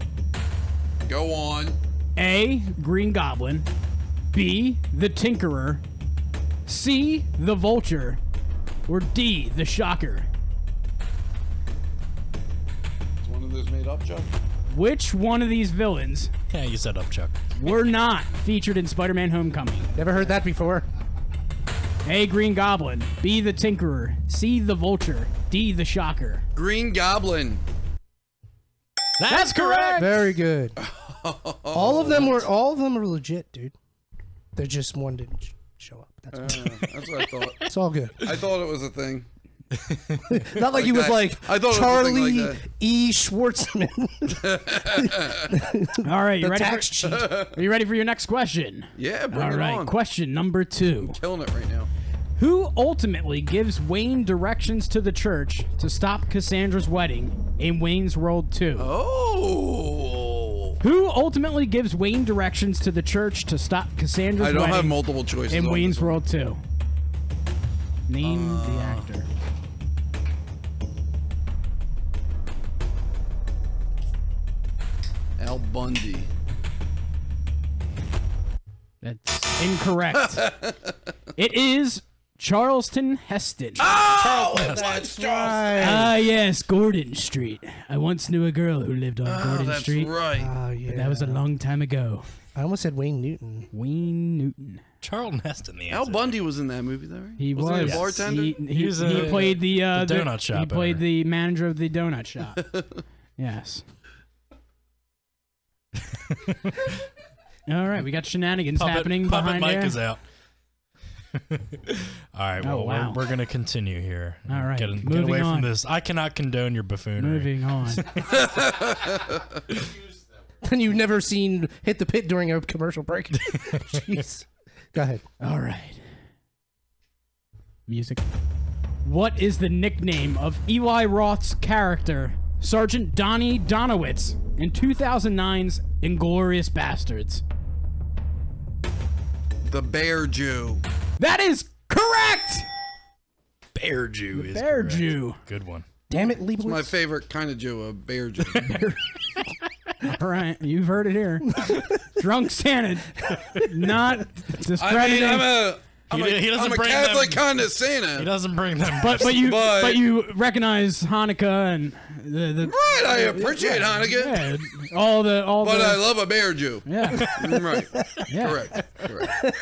Go on. A. Green Goblin. B. The Tinkerer. C. The Vulture. Or D. The Shocker. It's one of those made up, Chuck. Which one of these villains Yeah, you set up, Chuck. were not featured in Spider-Man Homecoming? Never heard that before. A. Green Goblin. B. The Tinkerer. C. The Vulture. D. The Shocker. Green Goblin. That's correct. Very good. All of them were legit, dude. They just one didn't show up. That's What I thought. it's all good. I thought it was a thing. Not like he was that. like I thought it was a thing Charlie like that. E. Schwartzman. All right, you The ready? tax cheat. Are you ready for your next question? Yeah, bring All it right, on. question number 2. Killing it right now. Who ultimately gives Wayne directions to the church to stop Cassandra's wedding in Wayne's World 2? Oh. Who ultimately gives Wayne directions to the church to stop Cassandra's I don't wedding have multiple choices. in on Wayne's this one. World 2? Name the actor. Al Bundy. That's incorrect. It is Charleston Heston. Oh, that's right. Ah, yes, Gordon Street. I once knew a girl who lived on Gordon That's Street. right. Oh yeah. That was a long time ago. I almost said Wayne Newton. Wayne Newton. Charlton Heston, the Al answer. Bundy was in that movie, though, right? He Wasn't he was a bartender? He was played the donut shop He played owner. the manager of the donut shop. Yes. All right, we got shenanigans happening Puppet behind Mike there. is out. All right, well, wow. we're going to continue here. All right, Get moving away on. from this. I cannot condone your buffoonery. Moving on. And you've never seen Hit the Pit during a commercial break. Jeez. Go ahead. All right. Music. What is the nickname of Eli Roth's character, Sergeant Donnie Donowitz, in 2009's Inglourious Bastards? The Bear Jew. That is correct! Bear Jew is Bear correct. Jew. Good one. Damn it, It's my Leibowitz. favorite kind of Jew, a Bear Jew. All right, you've heard it here. Drunk Santa, not I discrediting. mean, He doesn't I'm a bring Catholic them. kind of Santa. He doesn't bring them. but you recognize Hanukkah and the Right, I appreciate Hanukkah. yeah, all the But I love a Bear Jew. yeah. Right. Yeah. Correct.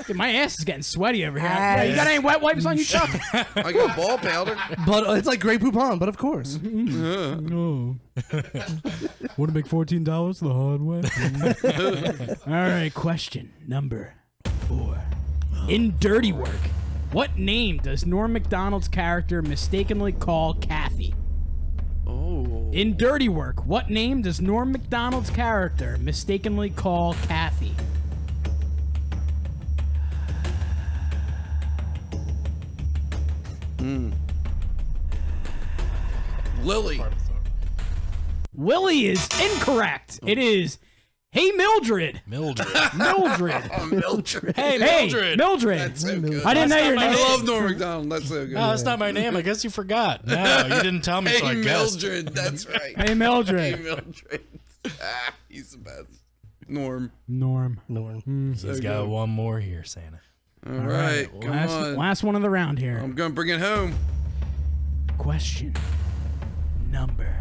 Dude, my ass is getting sweaty over here. Yeah, you got any wet wipes on you, Chuck? I got ball powder. But it's like Grey Poupon, but of course. No. Want to make $14 the hard way? All right, question number 4. In Dirty Work, what name does Norm Macdonald's character mistakenly call Kathy? Oh. In Dirty Work, what name does Norm Macdonald's character mistakenly call Kathy? Lily. Willie is incorrect. It is, hey, Mildred. Mildred. Mildred. Mildred. Hey, Hey, Mildred. Mildred. That's so good. I didn't know your I name. love Norm Macdonald. That's so good. Oh, that's not my name. I guess you forgot. No, you didn't tell me, so I Hey, guessed. Mildred. That's right. Hey, Mildred. Hey, Mildred. He's the best. Norm. Norm. He's got one more here, Santa. All right. Come on. Last one of the round here. I'm going to bring it home. Question number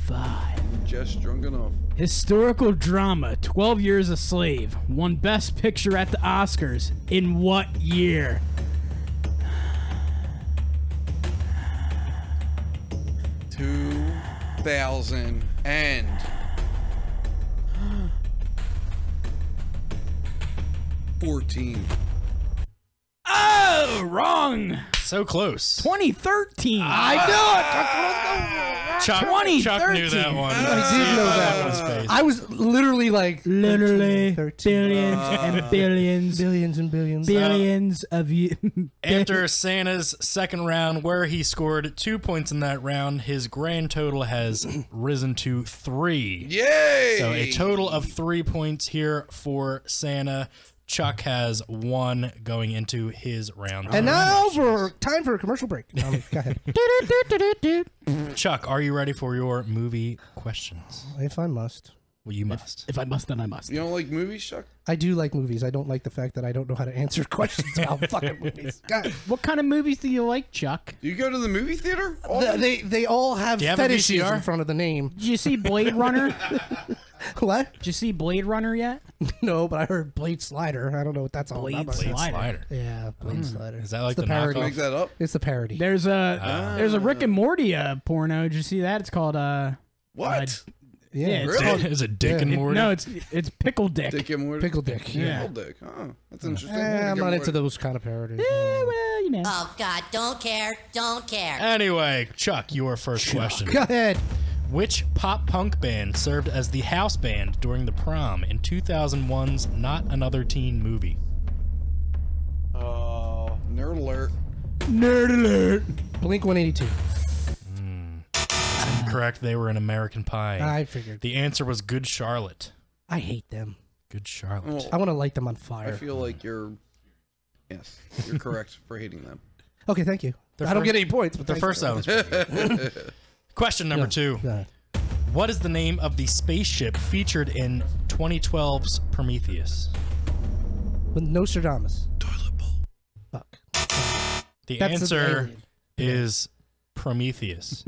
5. Just drunk enough. Historical drama 12 Years a Slave won Best Picture at the Oscars in what year? Two 2014. Oh, wrong. So close. 2013. I Chuck, 2013. Chuck knew that one. I did know that one. I was literally like Literally 13. billions and billions, Billions and billions. billions of you. After Santa's second round, where he scored 2 points in that round, his grand total has risen to 3. Yay! So a total of 3 points here for Santa. Chuck has 1 going into his round. And now for time for a commercial break. Go ahead. Chuck, are you ready for your movie questions? If I must. Well, you must. If I must, then I must. You don't like movies, Chuck? I do like movies. I don't like the fact that I don't know how to answer questions about fucking movies. God. What kind of movies do you like, Chuck? Do you go to the movie theater? They all have Do you have a fetishes VCR? in front of the name. Did you see Blade Runner? What? Did you see Blade Runner yet? No, but I heard Blade Slider. I don't know what that's all Blade about. Slider. Yeah, Blade Slider. Is that like It's the parody. knockoff? Make that up? It's the parody. There's a Rick and Morty porno. Did you see that? It's called What? yeah, it's Really? called, Is it Dick and it- Morty? no, it's Pickle Dick. Dick and Morty? Pickle Dick. Yeah. Pickle Dick. Oh, that's interesting. I'm not into those kind of parodies. Well, you know. Oh, God, don't care, don't care. Anyway, Chuck, your first question. Go ahead. Which pop punk band served as the house band during the prom in 2001's Not Another Teen Movie? Nerd alert. Nerd alert. Blink 182. Correct, they were in American Pie. I figured. The answer was Good Charlotte. I hate them. Good Charlotte. Well, I want to light them on I fire. feel like you're correct for hating them. Okay, thank you. Their I don't first- get any points, but The thanks. first album's pretty good. Question number 2. Yeah. What is the name of the spaceship featured in 2012's Prometheus? With Nostradamus. Toilet bowl. Fuck. The That's an answer alien. is Prometheus.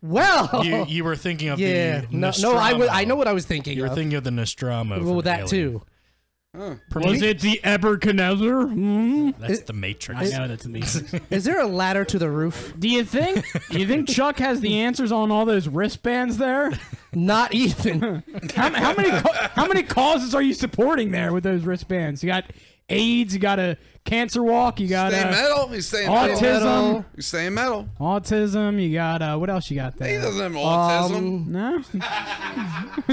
Well, you were thinking of yeah. the No, Nostromo. I know what I was thinking. You were of. thinking of the Nostromo. Well, from that Alien. too. Was it the Eberkenether? That's the Matrix. I know that's the Matrix. Is there a ladder to the roof? Do you think Chuck has the answers on all those wristbands there? Not even. How many causes are you supporting there with those wristbands? You got AIDS, you got a cancer walk, you got staying metal. He's staying autism. Metal. He's staying metal. Autism. You got what else you got there? He doesn't have autism. No.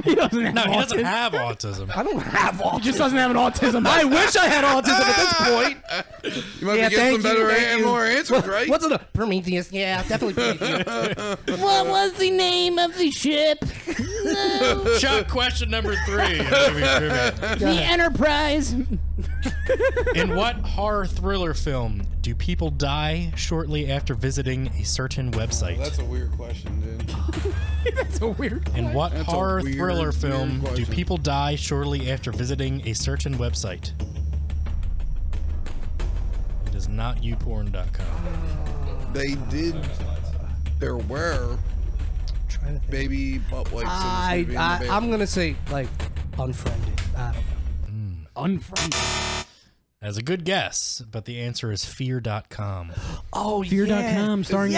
He doesn't have No, he doesn't have autism. I don't have autism. He just doesn't have an autism. I wish I had autism at this point. You might be getting some better and more answers, right? What's it? Prometheus. Yeah, definitely Prometheus. What was the name of the ship? No. Chuck, question number 3. The Enterprise. In what horror thriller film do people die shortly after visiting a certain website? That's a weird question, dude. That's a weird question. In what That's horror thriller film do question. people die shortly after visiting a certain website? It is not youporn.com. They did. There were baby butt wipes in this movie. I'm gonna say like unfriended. I don't know. Unfriended. That's a good guess, but the answer is fear.com. Oh, Fear.com starring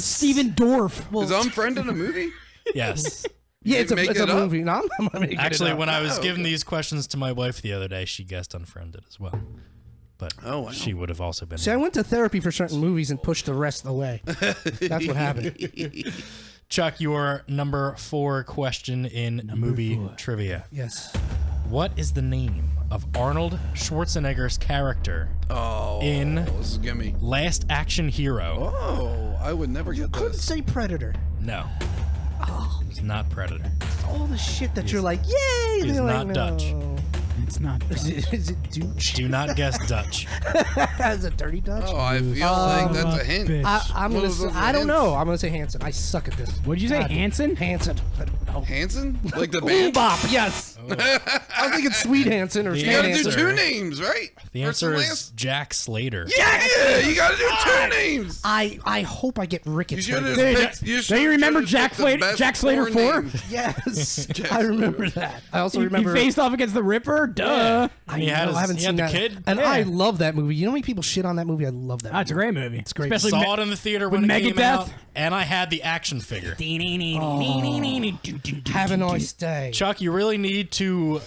Steven Dorff. Is Unfriended a movie? Yes. Yeah, it's make a it up? movie. No, I'm not making Actually, it up. when I was giving these questions to my wife the other day, she guessed Unfriended as well. But she would have also been. See, I went to therapy for certain movies and pushed the rest away. That's what happened. Chuck, your number 4 question in movie trivia. Yes. What is the name of Arnold Schwarzenegger's character in this is gimme. Last Action Hero? Oh, I would never get Couldn't this. say Predator. No. It's not Predator. All the shit that you're like, yay! and He's they're not like, Dutch. no. It's not. Is it douche? Do not guess Dutch. Is it dirty Dutch? Oh, I feel like that's a hint. bitch. I'm gonna. Say, I don't know. I'm gonna say Hanson. I suck at this. What'd you say, Hanson? Hanson. I don't know. Hanson? Like the band? Bop. Yes. I was thinking Sweet Hanson or You You Stan gotta do Hanson. 2 names, right? The First answer and is last? Jack Slater. Yeah, you gotta do 2 names. I hope I get You rickets. should right have now. picked. You Don't you remember Jack Slater 4? Yes, I remember that. I also remember. He faced off against the Ripper. Duh. I He had know, his- I haven't he seen had that. the kid? And Yeah. I love that movie. You know how many people shit on that movie? I love that. That's a great movie. It's great. Especially Saw it in the theater when with it came Megadeth. out, and I had the action figure. Have a nice day. Chuck, you really need to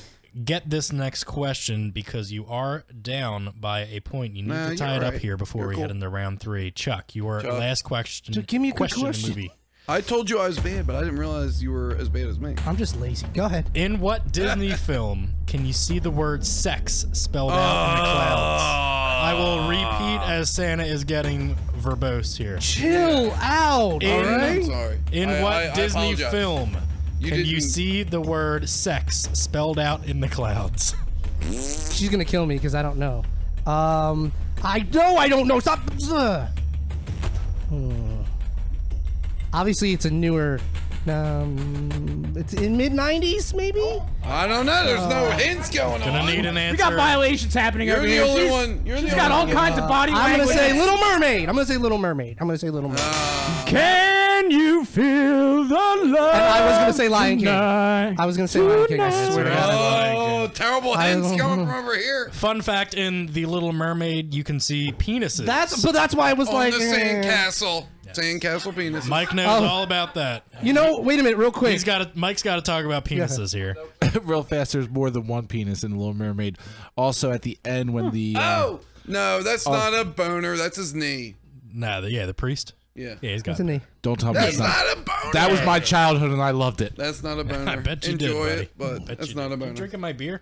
get this next question because you are down by a point. You need Nah, to tie you're it up right. here before You're we cool. head into round 3. Chuck, your last question. So give me a good question in the question. movie. I told you I was bad, but I didn't realize you were as bad as me. I'm just lazy. Go ahead. In what Disney film can you see the word sex spelled out in the clouds? I will repeat as Santa is getting verbose here. Chill out. In- All I'm right. sorry. In I what Disney apologize. film You can you didn't- see the word sex spelled out in the clouds? She's gonna kill me because I don't know. I know I don't know. Stop. Obviously, it's a newer. It's in mid-90s, maybe. I don't know. There's no hints going Gonna on. need an answer. We got violations happening You're over the here. only She's- one. You're She's the got only all one. kinds of body I'm language. gonna say Little Mermaid. I'm gonna say Little Mermaid. I'm gonna say Little Mermaid. Can you feel the love? And I was gonna say Lion King. tonight? I was gonna say Lion King. I swear to God. Oh, terrible hints coming from over here. Fun fact: in The Little Mermaid, you can see penises. That's why I was On like. the sandcastle. Sandcastle penis. Mike knows all about that. You know, wait a minute, real quick. Mike's got to talk about penises here. Real fast, there's more than one penis in The Little Mermaid. Also, at the end, when the Oh no, that's not a boner. That's his knee. Nah, the priest. Yeah. Yeah, he's got. What's the knee? don't tell me That's that's not a boner. that was my childhood, and I loved it. That's not a boner. I bet you Enjoy did, buddy. it, but Bet that's you not did. a boner. You drinking my beer?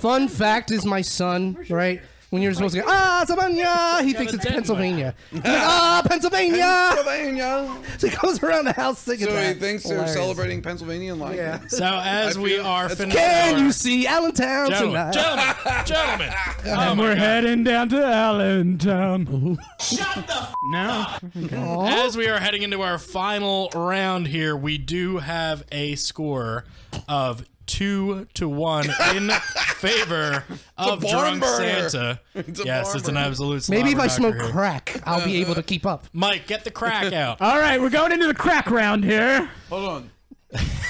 Fun fact is my son, right? When you're supposed to go, Pennsylvania, he thinks it's Pennsylvania. He's like, Pennsylvania. Pennsylvania. So he goes around the house singing So that. he thinks they're Hilarious. celebrating Pennsylvania and like Yeah. So as I we feel- are that's- finishing, Can our- you see Allentown gentlemen, tonight? gentlemen. And we're heading down to Allentown. Shut the No. As we are heading into our final round here, we do have a score of 2-1 in favor of barn Drunk burner. Santa. It's a Yes, barn it's an burner. absolute Maybe if I slobberknocker smoke here. crack, I'll be able to keep up. Mike, get the crack out. All right, we're going into the crack round here. Hold on.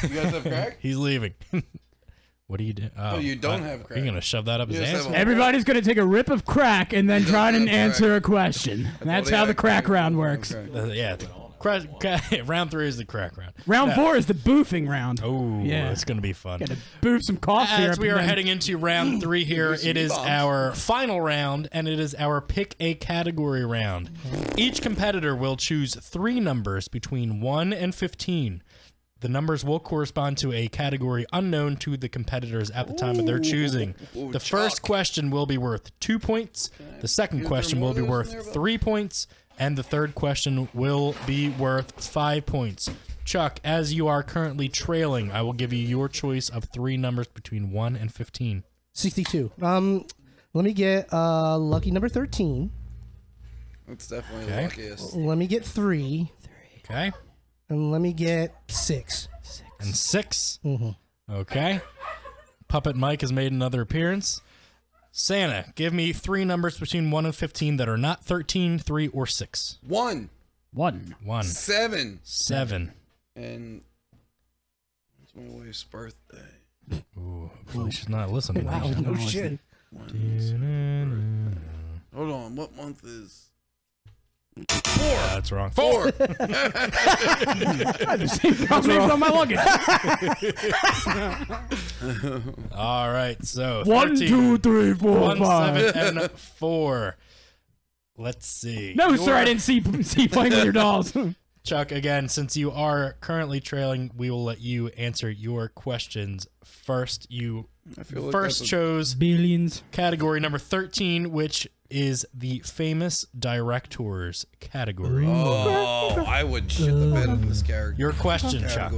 You guys have crack? He's leaving. What do you do? Oh, you don't have crack. Are you going to shove that up his just ass? have a- Everybody's going to take a rip of crack and then try don't and have answer crack. a question. That's how the crack round works. Yeah. Round 3 is the crack round. Round 4 is the boofing round. Oh, Yeah. it's going to be fun. Got to boof some cough syrup. As we and are then- heading into round 3 here, it is our final round, and it is our pick a category round. Each competitor will choose 3 numbers between 1 and 15. The numbers will correspond to a category unknown to the competitors at the time of their choosing. The first question will be worth 2 points. The second question will be worth 3 points. And the third question will be worth 5 points. Chuck, as you are currently trailing, I will give you your choice of 3 numbers between 1 and 15. 62. Let me get lucky number 13. That's definitely the luckiest. Let me get 3. Okay. And let me get 6. And 6. Mm-hmm. Okay. Puppet Mike has made another appearance. Santa, give me 3 numbers between 1 and 15 that are not 13, 3, or 6. 1. 1. 7. 7. And it's my wife's birthday. Ooh, hopefully she's not listening. Wow, no shit. Hold on, what month is? 4. That's wrong. 4. I have the same problem on my luggage. All right, so 1, 13, 2, 3, 4, 1, 5. 7, and 4. Let's see. No, sir, I didn't see playing with your dolls. Chuck, again, since you are currently trailing, we will let you answer your questions first. You first chose billions category number 13, which is the famous directors category. Oh, I would shit the bed on this character. Your question, Chuck,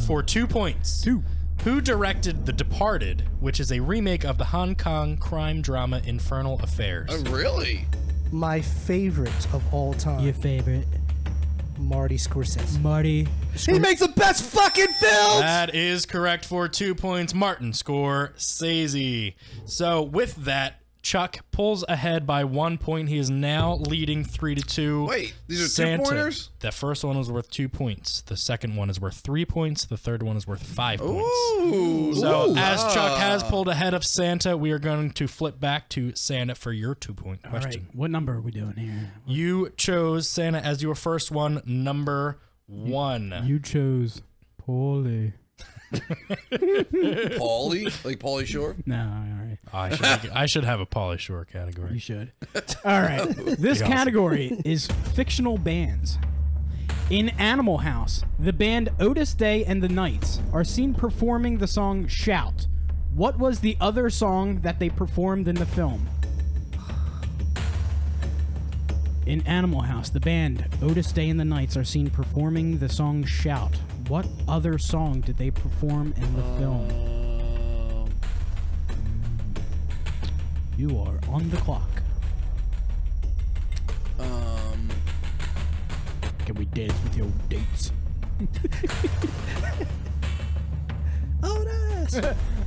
for 2 points. 2. Who directed The Departed, which is a remake of the Hong Kong crime drama Infernal Affairs? Oh, really? My favorite of all time. Your favorite. Marty Scorsese. Marty. He makes the best fucking films! That is correct for 2 points. Martin Scorsese. So with that, Chuck pulls ahead by 1 point. He is now leading 3-2. Wait, these are Santa, 2-pointers? The first one was worth 2 points. The second one is worth 3 points. The third one is worth 5 points. Ooh. So as Chuck has pulled ahead of Santa, we are going to flip back to Santa for your 2-point question. All right, what number are we doing here? You chose Santa as your first one, number 1. You chose Paulie. Paulie? Like Paulie Shore? No, all right. I should have a Pauly Shore category. You should. All right. This category is fictional bands. In Animal House, the band Otis Day and the Knights are seen performing the song Shout. What was the other song that they performed in the film? In Animal House, the band Otis Day and the Knights are seen performing the song Shout. What other song did they perform in the film? You are on the clock. Can we dance with your dates? Otis!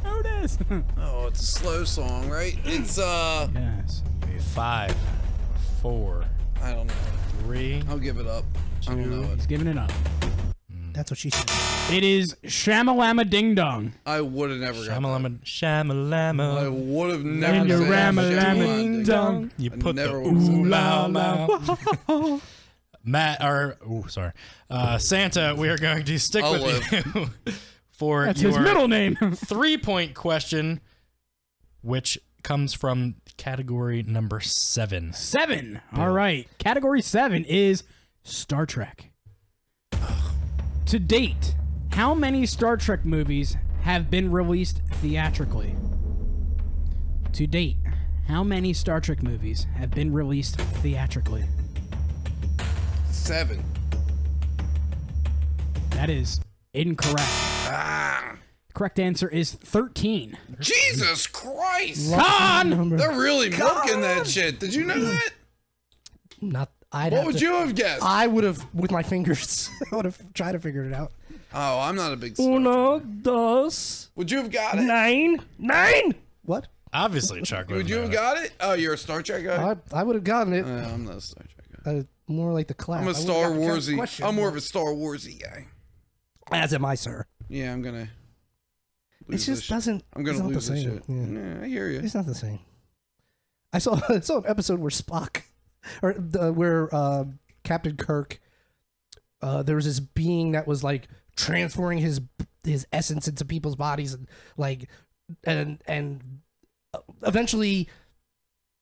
Otis! Oh, it's a slow song, right? It's, Yes. 5, 4, I don't know. 3. I'll give it up. I don't know it. He's giving it up. That's what she said. It is Shamalama Ding Dong. I would have never got that. Shamalama, shamalama. I would have never And your said Ramalama Shamalama Ding Dong. You I put the never would've said ooh that. la la. Matt, or sorry, Santa. We are going to stick I'll with you for That's your his middle name. 3-point question, which comes from category number 7. 7. All right. Category 7 is Star Trek. To date, how many Star Trek movies have been released theatrically? To date, how many Star Trek movies have been released theatrically? 7. That is incorrect. Correct answer is 13. Jesus Christ! Con! They're really milking that shit. Did you know that? Not. I'd What have would to- you have guessed? I would have, with my fingers, I would have tried to figure it out. Oh, I'm not a big Star Uno, Trek. dos, Would you have got it? 9. What? Obviously, Chuck. Would you have got it? Oh, you're a Star Trek guy? I would have gotten it. I'm not a Star Trek guy. More like the class. I'm a I would've Star got the Warsy. question, I'm more but- of a Star Warsy guy. As am I, sir. Yeah, I'm gonna. It just doesn't. I'm gonna lose the this same. shit. Yeah. I hear you. It's not the same. I saw an episode where Spock, or where Captain Kirk, there was this being that was like transferring his essence into people's bodies, and like, and eventually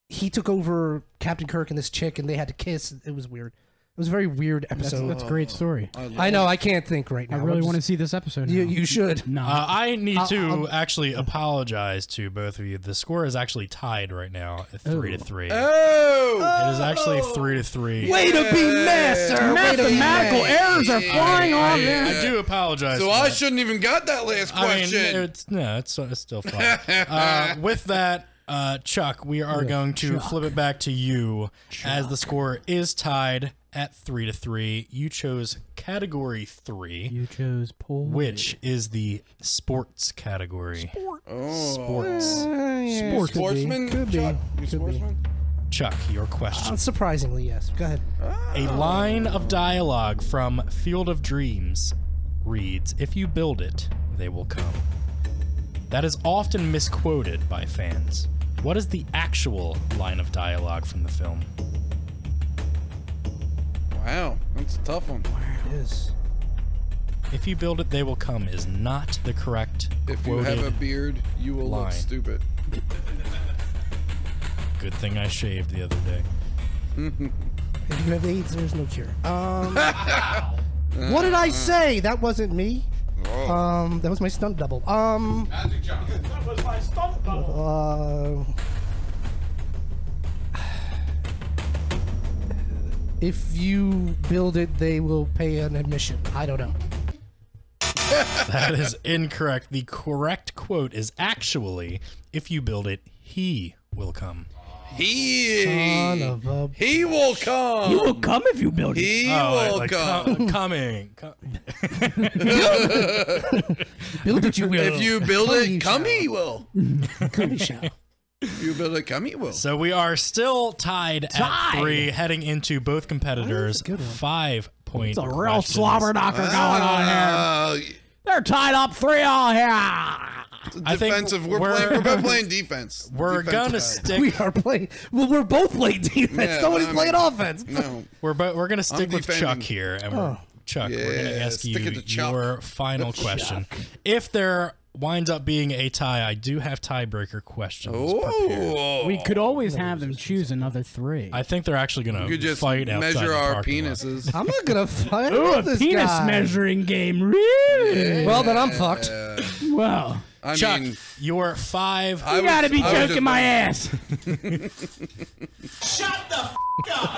he took over Captain Kirk and this chick, and they had to kiss. It was weird. It was a very weird episode. That's a great story. I know. I can't think right now. I really want to see this episode. You should. No. I need to actually apologize to both of you. The score is actually tied right now at 3-3. Oh! It is actually 3-3. Way to be master. Mathematical errors are flying on there. I do apologize. So I shouldn't even got that last question. It's still fine. With that, Chuck, we are going to flip it back to you as the score is tied at 3-3. You chose category 3. You chose pool, which is the sports category. Sports. Sportsman? Could be. Sportsman? Chuck, your question. Surprisingly, yes. Go ahead. A line of dialogue from Field of Dreams reads, "If you build it, they will come." That is often misquoted by fans. What is the actual line of dialogue from the film? Wow, that's a tough one. It is. If you build it, they will come is not the correct If you have a beard, you will look stupid. Good thing I shaved the other day. If you have AIDS, there's no cure. What did I say? That wasn't me. That was my stunt double. Magic Johnson. That was my stunt double. If you build it, they will pay an admission. I don't know. That is incorrect. The correct quote is actually, "If you build it, he will come." Son of a... He will come. He will come if you build it. He will come. Coming. Build it, you will. If you build it, come he will. Come he shall. If you build it, come he will. So we are still tied at 3, heading into both competitors. 5 points. It's a real slobber knocker going on here. They're tied up 3-all here. Defensive. We're both playing defense. We're gonna stick. We are playing. Well, we're both playing defense. Yeah, Nobody's playing offense. No. We're gonna stick with defending. Chuck here, and Chuck, we're gonna ask you stick it to Chuck. your final question. If there winds up being a tie, I do have tiebreaker questions prepared. We could always have them choose another 3. I think they're actually gonna We could just fight outside measure the our parking lot. penises. I'm not gonna fight Ooh, a this penis guy. measuring game. Really? Well, then I'm fucked. Well, I Chuck, mean, your 5. you gotta be joking my ass. Shut the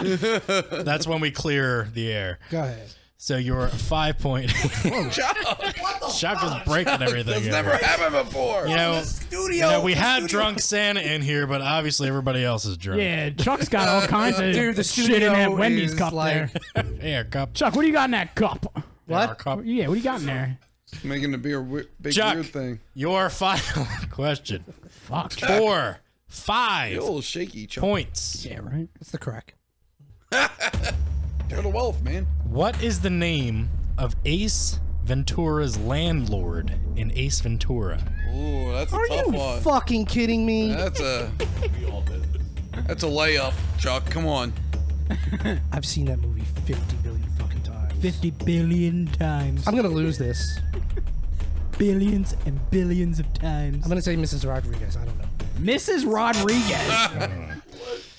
f up! That's when we clear the air. Go ahead. So your 5 point. Chuck is breaking everything. That's here. never happened before. You know, we had drunk Santa in here, but obviously everybody else is drunk. Yeah, Chuck's got all kinds of Dude, the shit in that studio Wendy's is cup like- there. Here, cup. Chuck, what do you got in that cup? Our cup. Yeah, what do you got in there? Making the big Chuck, weird thing. your final question. Fuck. For 5 You're a little shaky, Chuck. points. Yeah, right. What's the crack? You're the wealth, man. What is the name of Ace Ventura's landlord in Ace Ventura? Ooh, that's a Are tough you one. fucking kidding me? That's a layup, Chuck. Come on. I've seen that movie 50 billion fucking times. 50 billion times. I'm gonna lose this. Billions and billions of times. I'm gonna say Mrs. Rodriguez. I don't know. Mrs. Rodriguez.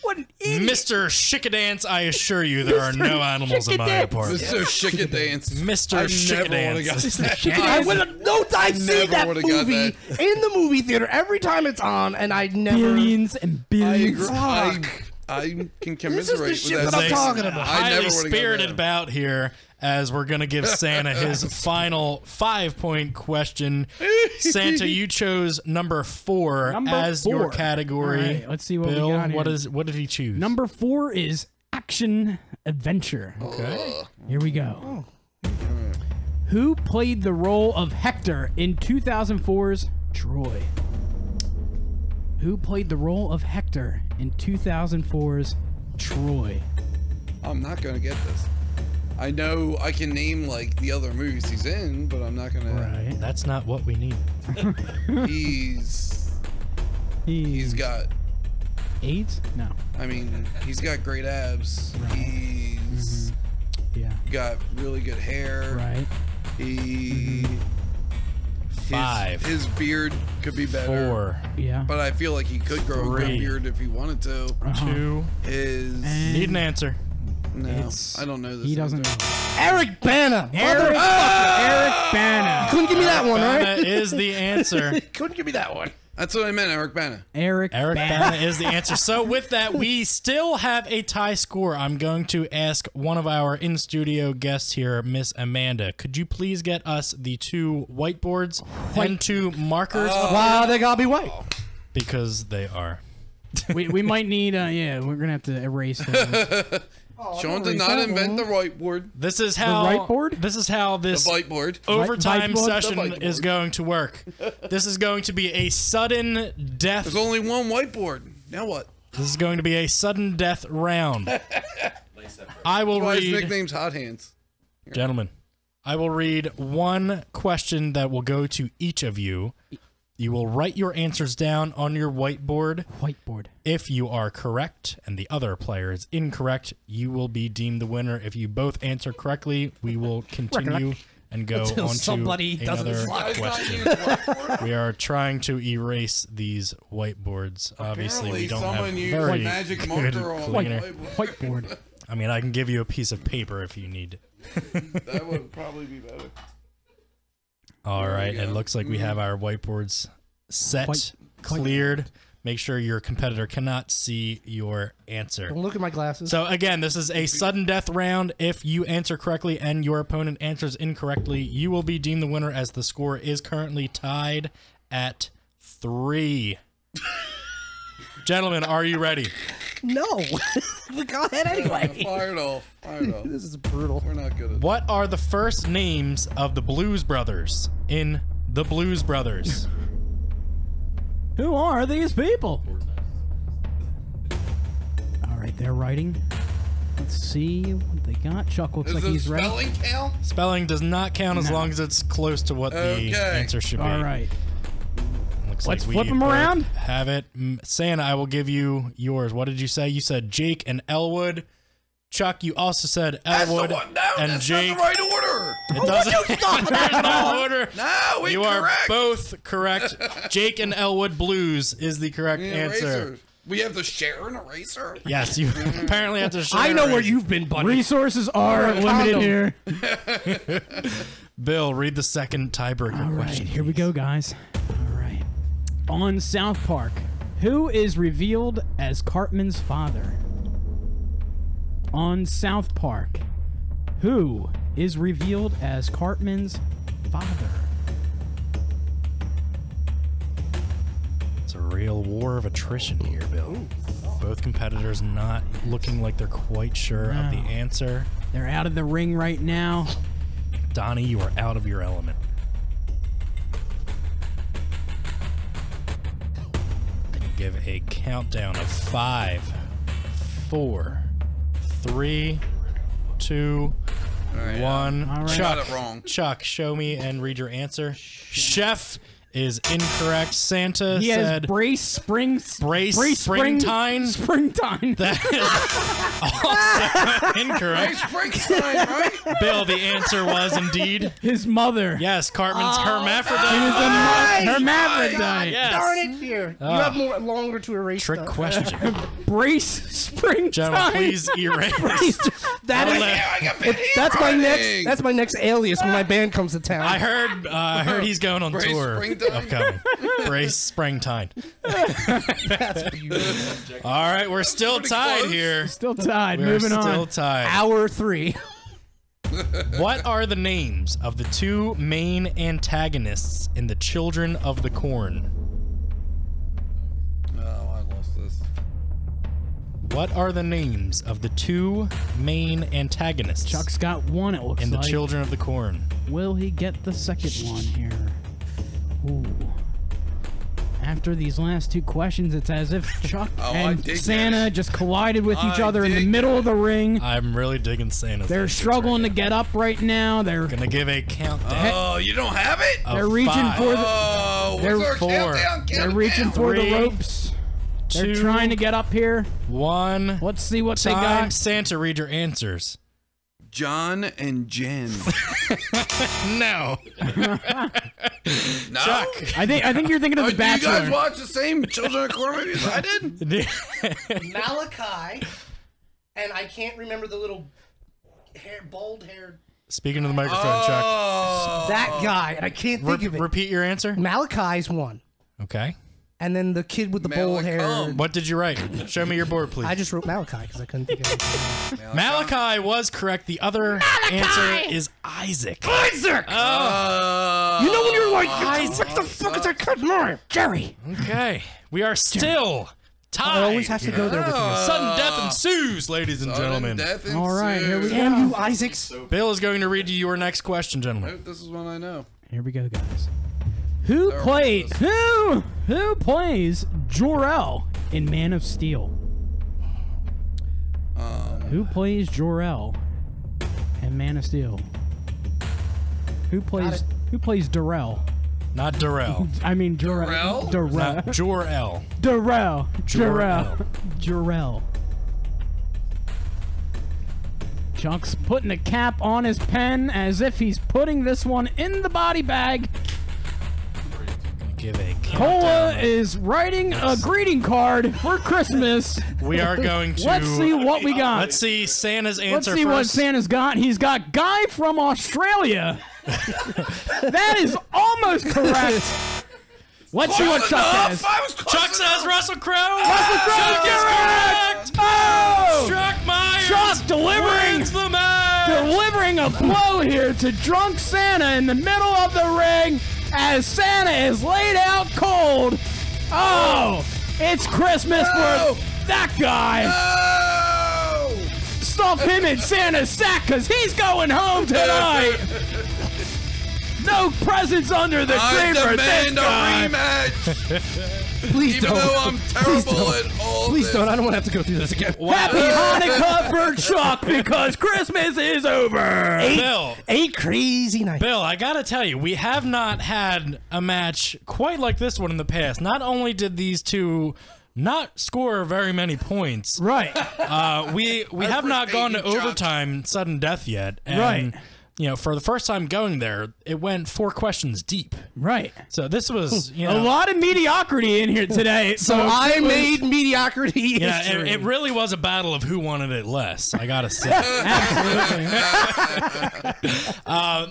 What an idiot. Mr. Shickadance, I assure you there are no animals in my Shickadance. apartment. Mr. Shickadance. Mr. I never would have got Shickadance. I would have I've seen never that would've got movie in the movie theater every time it's on, and I never. Billions and billions. I can This commiserate is the shit with that I'm that. talking about. I never Highly would've got spirited that. bout here as we're going to give Santa his final 5-point question. Santa, you chose number 4 Number as 4. your category. All right, let's see what Bill, we got here. what did he choose? Number 4 is action adventure. Okay. Here we go. Who played the role of Hector in 2004's Troy? Who played the role of Hector in 2004's Troy? I'm not going to get this. I know I can name like the other movies he's in, but I'm not gonna. Right. That's not what we need. He's got AIDS? No. I mean, he's got great abs. Right. He's got really good hair. Right. His beard could be better. 4. Yeah. But I feel like he could grow a good beard if he wanted to. 2. Need an answer. No, I don't know this. He doesn't know. Eric Bana. Eric Bana. Couldn't give me that one, right? Bana is the answer. Couldn't give me that one. That's what I meant, Eric Bana. Eric Bana is the answer. So with that, we still have a tie score. I'm going to ask one of our in-studio guests here, Miss Amanda. Could you please get us the 2 whiteboards and 2 markers? Wow, they gotta be white. Because they are. we might need, we're going to have to erase those. Sean did not invent the whiteboard. This is how the whiteboard? This is how this whiteboard overtime session is going to work. This is going to be a sudden death. There's only one whiteboard. Now what? This is going to be a sudden death round. I will read. His nickname's Hot Hands. Gentlemen, I will read one question that will go to each of you. You will write your answers down on your whiteboard. If you are correct and the other player is incorrect, you will be deemed the winner. If you both answer correctly, we will continue and go on to another question. We are trying to erase these whiteboards. Obviously, we don't have very magic good marker cleaner. Whiteboard. I mean, I can give you a piece of paper if you need. That would probably be better. All right, it looks like we have our whiteboards set, cleared. Make sure your competitor cannot see your answer. Don't look at my glasses. So again, this is a sudden death round. If you answer correctly and your opponent answers incorrectly, you will be deemed the winner as the score is currently tied at 3. Gentlemen, are you ready? No. Go ahead anyway. Fired off. This is brutal. We're not good at What are the first names of the Blues Brothers in The Blues Brothers? Who are these people? All right, they're writing. Let's see what they got. Chuck looks like he's ready. Spelling count? Spelling does not count as long as it's close to what the answer should be. All right. Looks Let's like flip we them both around. Have it. Santa, I will give you yours. What did you say? You said Jake and Elwood. Chuck, you also said Elwood and that's Jake. Not the right order. It doesn't. There's no order. No, you are both correct. Jake and Elwood Blues is the correct answer. Eraser. We have to share an eraser. Yes, you apparently have to share. I know an where eraser. you've been, buddy. Resources are limited here. Bill, read the second tiebreaker All right, question. here we go, guys. All right. On South Park, who is revealed as Cartman's father? On South Park, who is revealed as Cartman's father? It's a real war of attrition here, Bill. Both competitors not looking like they're quite sure of the answer. They're out of the ring right now. Donnie, you are out of your element. Give a countdown of 5, 4, 3, 2, 1. All right. Chuck, Got it wrong. Chuck, show me and read your answer. Chef is incorrect. Santa He has said brace springtime. Springtime. That is also incorrect. Springtime, right? Bill, the answer was indeed His mother. yes. Cartman's hermaphrodite. He was a hermaphrodite. Yes. Darn it, here. You have more longer to erase Trick stuff. question. Brace springtime. Gentlemen, please erase. That is, I got big that's my next. handwriting. That's my next alias when my band comes to town. I heard he's going on Brace tour. springtime. Upcoming. Brace springtime. That's beautiful. All right, we're still tied close. here. Still tied. We're Moving still on. tied. Hour 3. What are the names of the 2 main antagonists in The Children of the Corn? Oh, I lost this. What are the names of the 2 main antagonists Chuck's got one, it looks in The like. Children of the Corn? Will he get the second one here? Ooh. After these last two questions, it's as if Chuck and dig Santa that. just collided with each I other in the dig middle of the ring. I'm really digging Santa's. They're answers struggling right to get up right now. They're Gonna give a countdown. Oh, you don't have it? they're reaching 5, for the Oh, They're what's our 4. countdown? they're reaching for the 3, ropes. They're 2, trying to get up here. 1. Let's see what they Time. got. Santa, read your answers. John and Jen. No. No? Chuck. I think you're thinking of Oh, The do you guys Bachelor. watch the same Children of Corn movies I did? Malachi, and I can't remember the little bald haired Speaking to the microphone, Chuck. Oh. that guy, and I can't think of it. Repeat your answer. Malachi's one, Okay. and then the kid with the bald hair. Malcolm. What did you write? Show me your board, please. I just wrote Malachi because I couldn't think of it. Malachi was correct. The other answer is Isaac. Isaac! You know when you're like, what the fuck is that kid's name? Jerry. Okay. We are still tied. I always have to go there with you. Sudden death ensues, ladies and gentlemen. All right, here we go. Damn you, Isaacs. Bill is going to read you your next question, gentlemen. This is one I know. Here we go, guys. Who plays Jor-El in Man of Steel? Who plays Jor-El in Man of Steel? Who plays Darrell? Not Darrell. I mean Jor-El. Not Jor-El. Darrell. Jor-El. Jor-El. Chuck's putting a cap on his pen as if he's putting this one in the body bag. Give a Cola countdown. is writing a greeting card for Christmas. We are going to. Let's see what we got. Let's see Santa's answer Let's see first. what Santa's got. He's got Guy from Australia. That is almost correct. Let's see what Chuck has. Chuck says Russell Crowe. Russell Crowe Chuck is correct. Oh! Chuck Meyers Chuck delivering wins the match. delivering a blow here to drunk Santa in the middle of the ring as Santa is laid out cold. Oh, it's Christmas for that guy. Stuff him in Santa's sack because he's going home tonight. No presents under the tree for this demand guy. a rematch. Please Even don't. though I'm Please terrible don't. at all Please this. don't. I don't want to have to go through this again. Happy Hanukkah for Chuck because Christmas is over. Bill, A crazy night. Bill, I gotta tell you, we have not had a match quite like this one in the past. Not only did these two not score very many points, Right. we have not gone to hate you, Chuck. overtime, sudden death yet. And, Right. You know, for the first time going there, it went 4 questions deep. Right. So this was, you A know, lot of mediocrity in here today. So I made mediocrity yeah, history. it really was a battle of who wanted it less. I gotta say.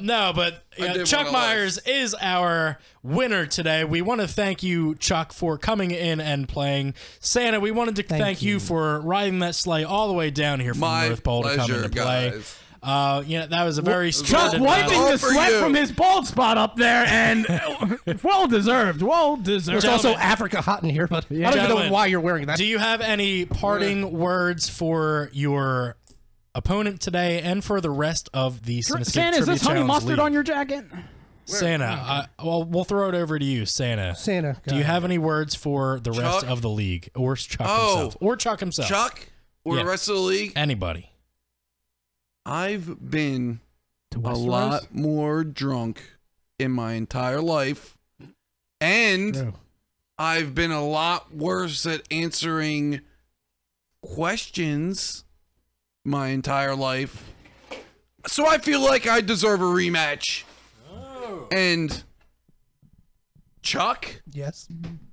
No, but Chuck wanna Meyers is our winner today. We want to thank you, Chuck, for coming in and playing Santa. We wanted to thank you for riding that sleigh all the way down here from My North Pole to come pleasure, into play. guys. That was a very Chuck splendid wiping battle. the for sweat you. from his bald spot up there, and well deserved. Well deserved. There's also Gentlemen. Africa hot in here, but I don't even know Gentlemen, why you're wearing that. Do you have any parting words for your opponent today and for the rest of the Cinescape Santa, is Trivia this honey Challenge mustard League? on your jacket? Santa, well, we'll throw it over to you, Santa. Santa, Do you go have any words for the rest Chuck? of the league, or Chuck Oh. himself, or Chuck himself? Chuck or Yeah. the rest of the league? Anybody? I've been To a Westeros? lot more drunk in my entire life, and True. I've been a lot worse at answering questions my entire life. So I feel like I deserve a rematch. And Chuck, Yes,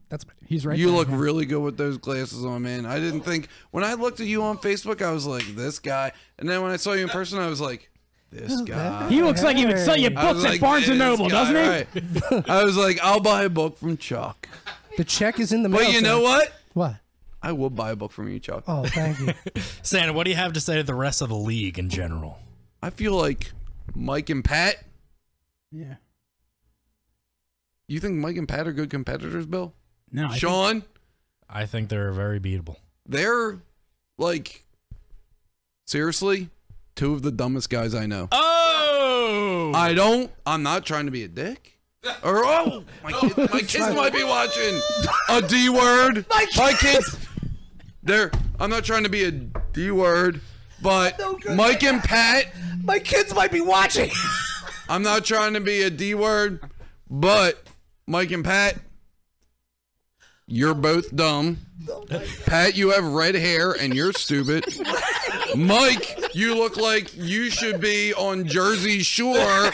that's my. He's right you there. look really good with those glasses on, man. I didn't think when I looked at you on Facebook, I was like, this guy. And then when I saw you in person, I was like, this guy. He looks like he would sell you I books was at like, Barnes and this Noble, guy, doesn't he? right. I was like, I'll buy a book from Chuck. The check is in the mail. But you know sir. what? What? I will buy a book from you, Chuck. Oh, thank you. Santa, what do you have to say to the rest of the league in general? I feel like Mike and Pat. Yeah. You think Mike and Pat are good competitors, Bill? No. I Sean, I think they're very beatable. they're like, seriously, 2 of the dumbest guys I know. Oh! I'm not trying to be a dick. Or my kids might be watching a D word. My kids, I'm not trying to be a D word, but Mike and Pat. My kids might be watching. I'm not trying to be a D word, but Mike and Pat, you're both dumb. Pat, you have red hair and you're stupid. Mike, you look like you should be on Jersey Shore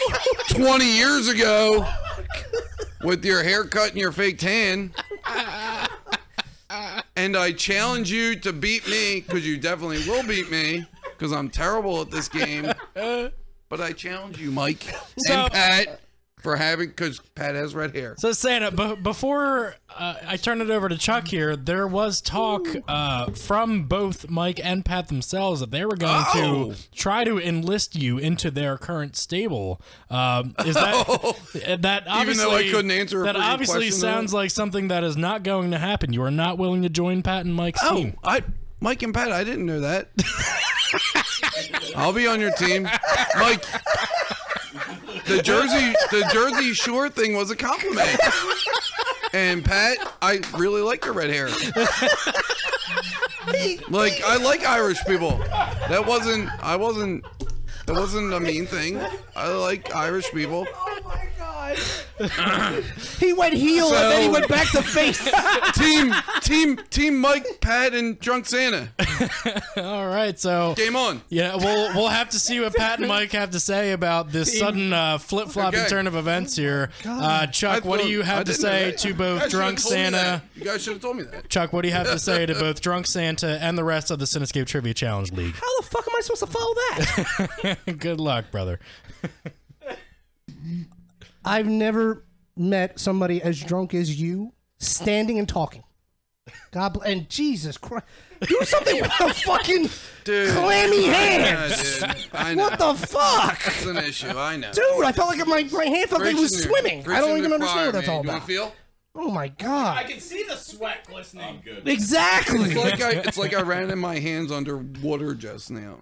20 years ago with your haircut and your fake tan. And I challenge you to beat me, because you definitely will beat me, because I'm terrible at this game. But I challenge you, Mike and Pat, because Pat has red hair. So Santa, before I turn it over to Chuck here, there was talk from both Mike and Pat themselves that they were going to try to enlist you into their current stable. Is that obviously, even though I couldn't answer that obviously sounds like something that is not going to happen. You are not willing to join Pat and Mike's team. Mike and Pat, I didn't know that. I'll be on your team, Mike. The Jersey Shore thing was a compliment. And Pat, I really like your red hair. Like, I like Irish people. That wasn't a mean thing. I like Irish people. Oh my God. He went heel and then he went back to face. Team Mike, Pat, and Drunk Santa. All right, so game on. Yeah, we'll have to see what Pat and Mike have to say about this sudden flip-flopping turn of events here. Chuck, what do you have to say to both Drunk Santa? You guys should have told me that. Chuck, what do you have to say to both Drunk Santa and the rest of the Cinescape Trivia Challenge League? How the fuck am I supposed to follow that? Good luck, brother. I've never met somebody as drunk as you, standing and talking. God bless. And Jesus Christ. Do something with the fucking clammy hands. I know. What the fuck? That's an issue, I know. Dude, I felt like my hand felt like it was swimming. I don't even understand what that's all You about. want to feel? Oh my God. I can see the sweat glistening. Good. Exactly. It's like I ran in my hands under water just now.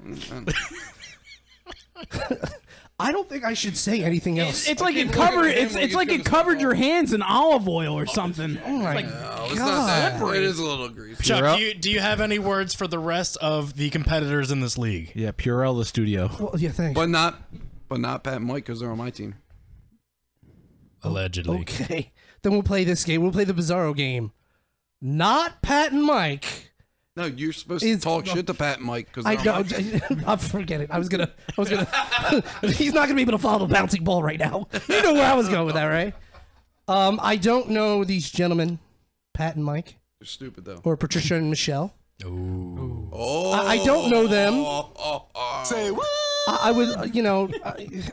I don't think I should say anything else. It's like it covered. It's like it covered your hands in olive oil or something. Oh my God! It's not that. It is a little greasy. Chuck, do you have any words for the rest of the competitors in this league? Yeah, Purell the studio. Well, yeah, thanks. But not Pat and Mike, because they're on my team. Allegedly. Okay, then we'll play this game. We'll play the Bizarro game. Not Pat and Mike. No, you're supposed to talk shit to Pat and Mike because I'll forget it. I was gonna. He's not gonna be able to follow the bouncing ball right now. You know where I was going with that, right? I don't know these gentlemen, Pat and Mike. They're stupid though. Or Patricia and Michelle. Ooh. I don't know them. Say what? I would,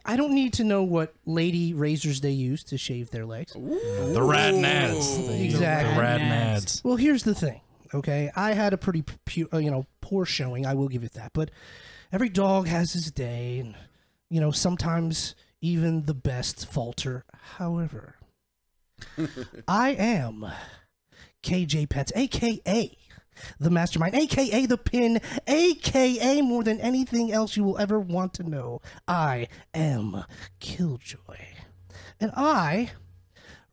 I don't need to know what lady razors they use to shave their legs. Ooh. The rad nads. Exactly. The rad nads. Well, here's the thing. Okay, I had a pretty, poor showing. I will give it that. But every dog has his day, and sometimes even the best falter. However, I am KJ Pets, aka the Mastermind, aka the Pin, aka more than anything else you will ever want to know. I am Killjoy, and I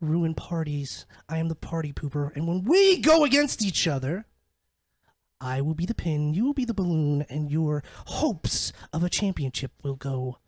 ruin parties. I am the party pooper, and when we go against each other, I will be the pin, you will be the balloon, and your hopes of a championship will go.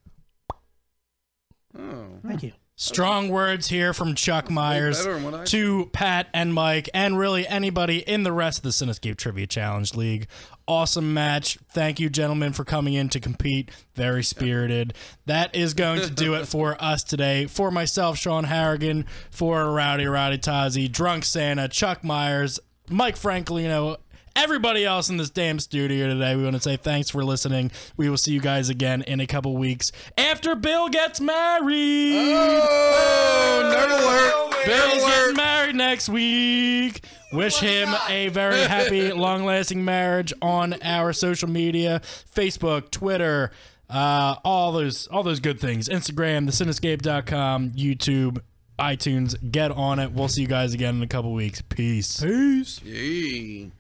Oh. Thank you. Strong words here from Chuck Meyers to Pat and Mike, and really anybody in the rest of the Cinescape Trivia Challenge League. Awesome match. Thank you, gentlemen, for coming in to compete. Very spirited. That is going to do it for us today. For myself, Sean Harrigan, for Rowdy Tozzy, Drunk Santa, Chuck Meyers, Mike Franklino, everybody else in this damn studio today, we want to say thanks for listening. We will see you guys again in a couple weeks after Bill gets married. Oh, nerd alert. Bill's getting married next week. Wish him a very happy, long-lasting marriage on our social media, Facebook, Twitter, all those good things. Instagram, thecinescape.com, YouTube, iTunes. Get on it. We'll see you guys again in a couple weeks. Peace. Yay.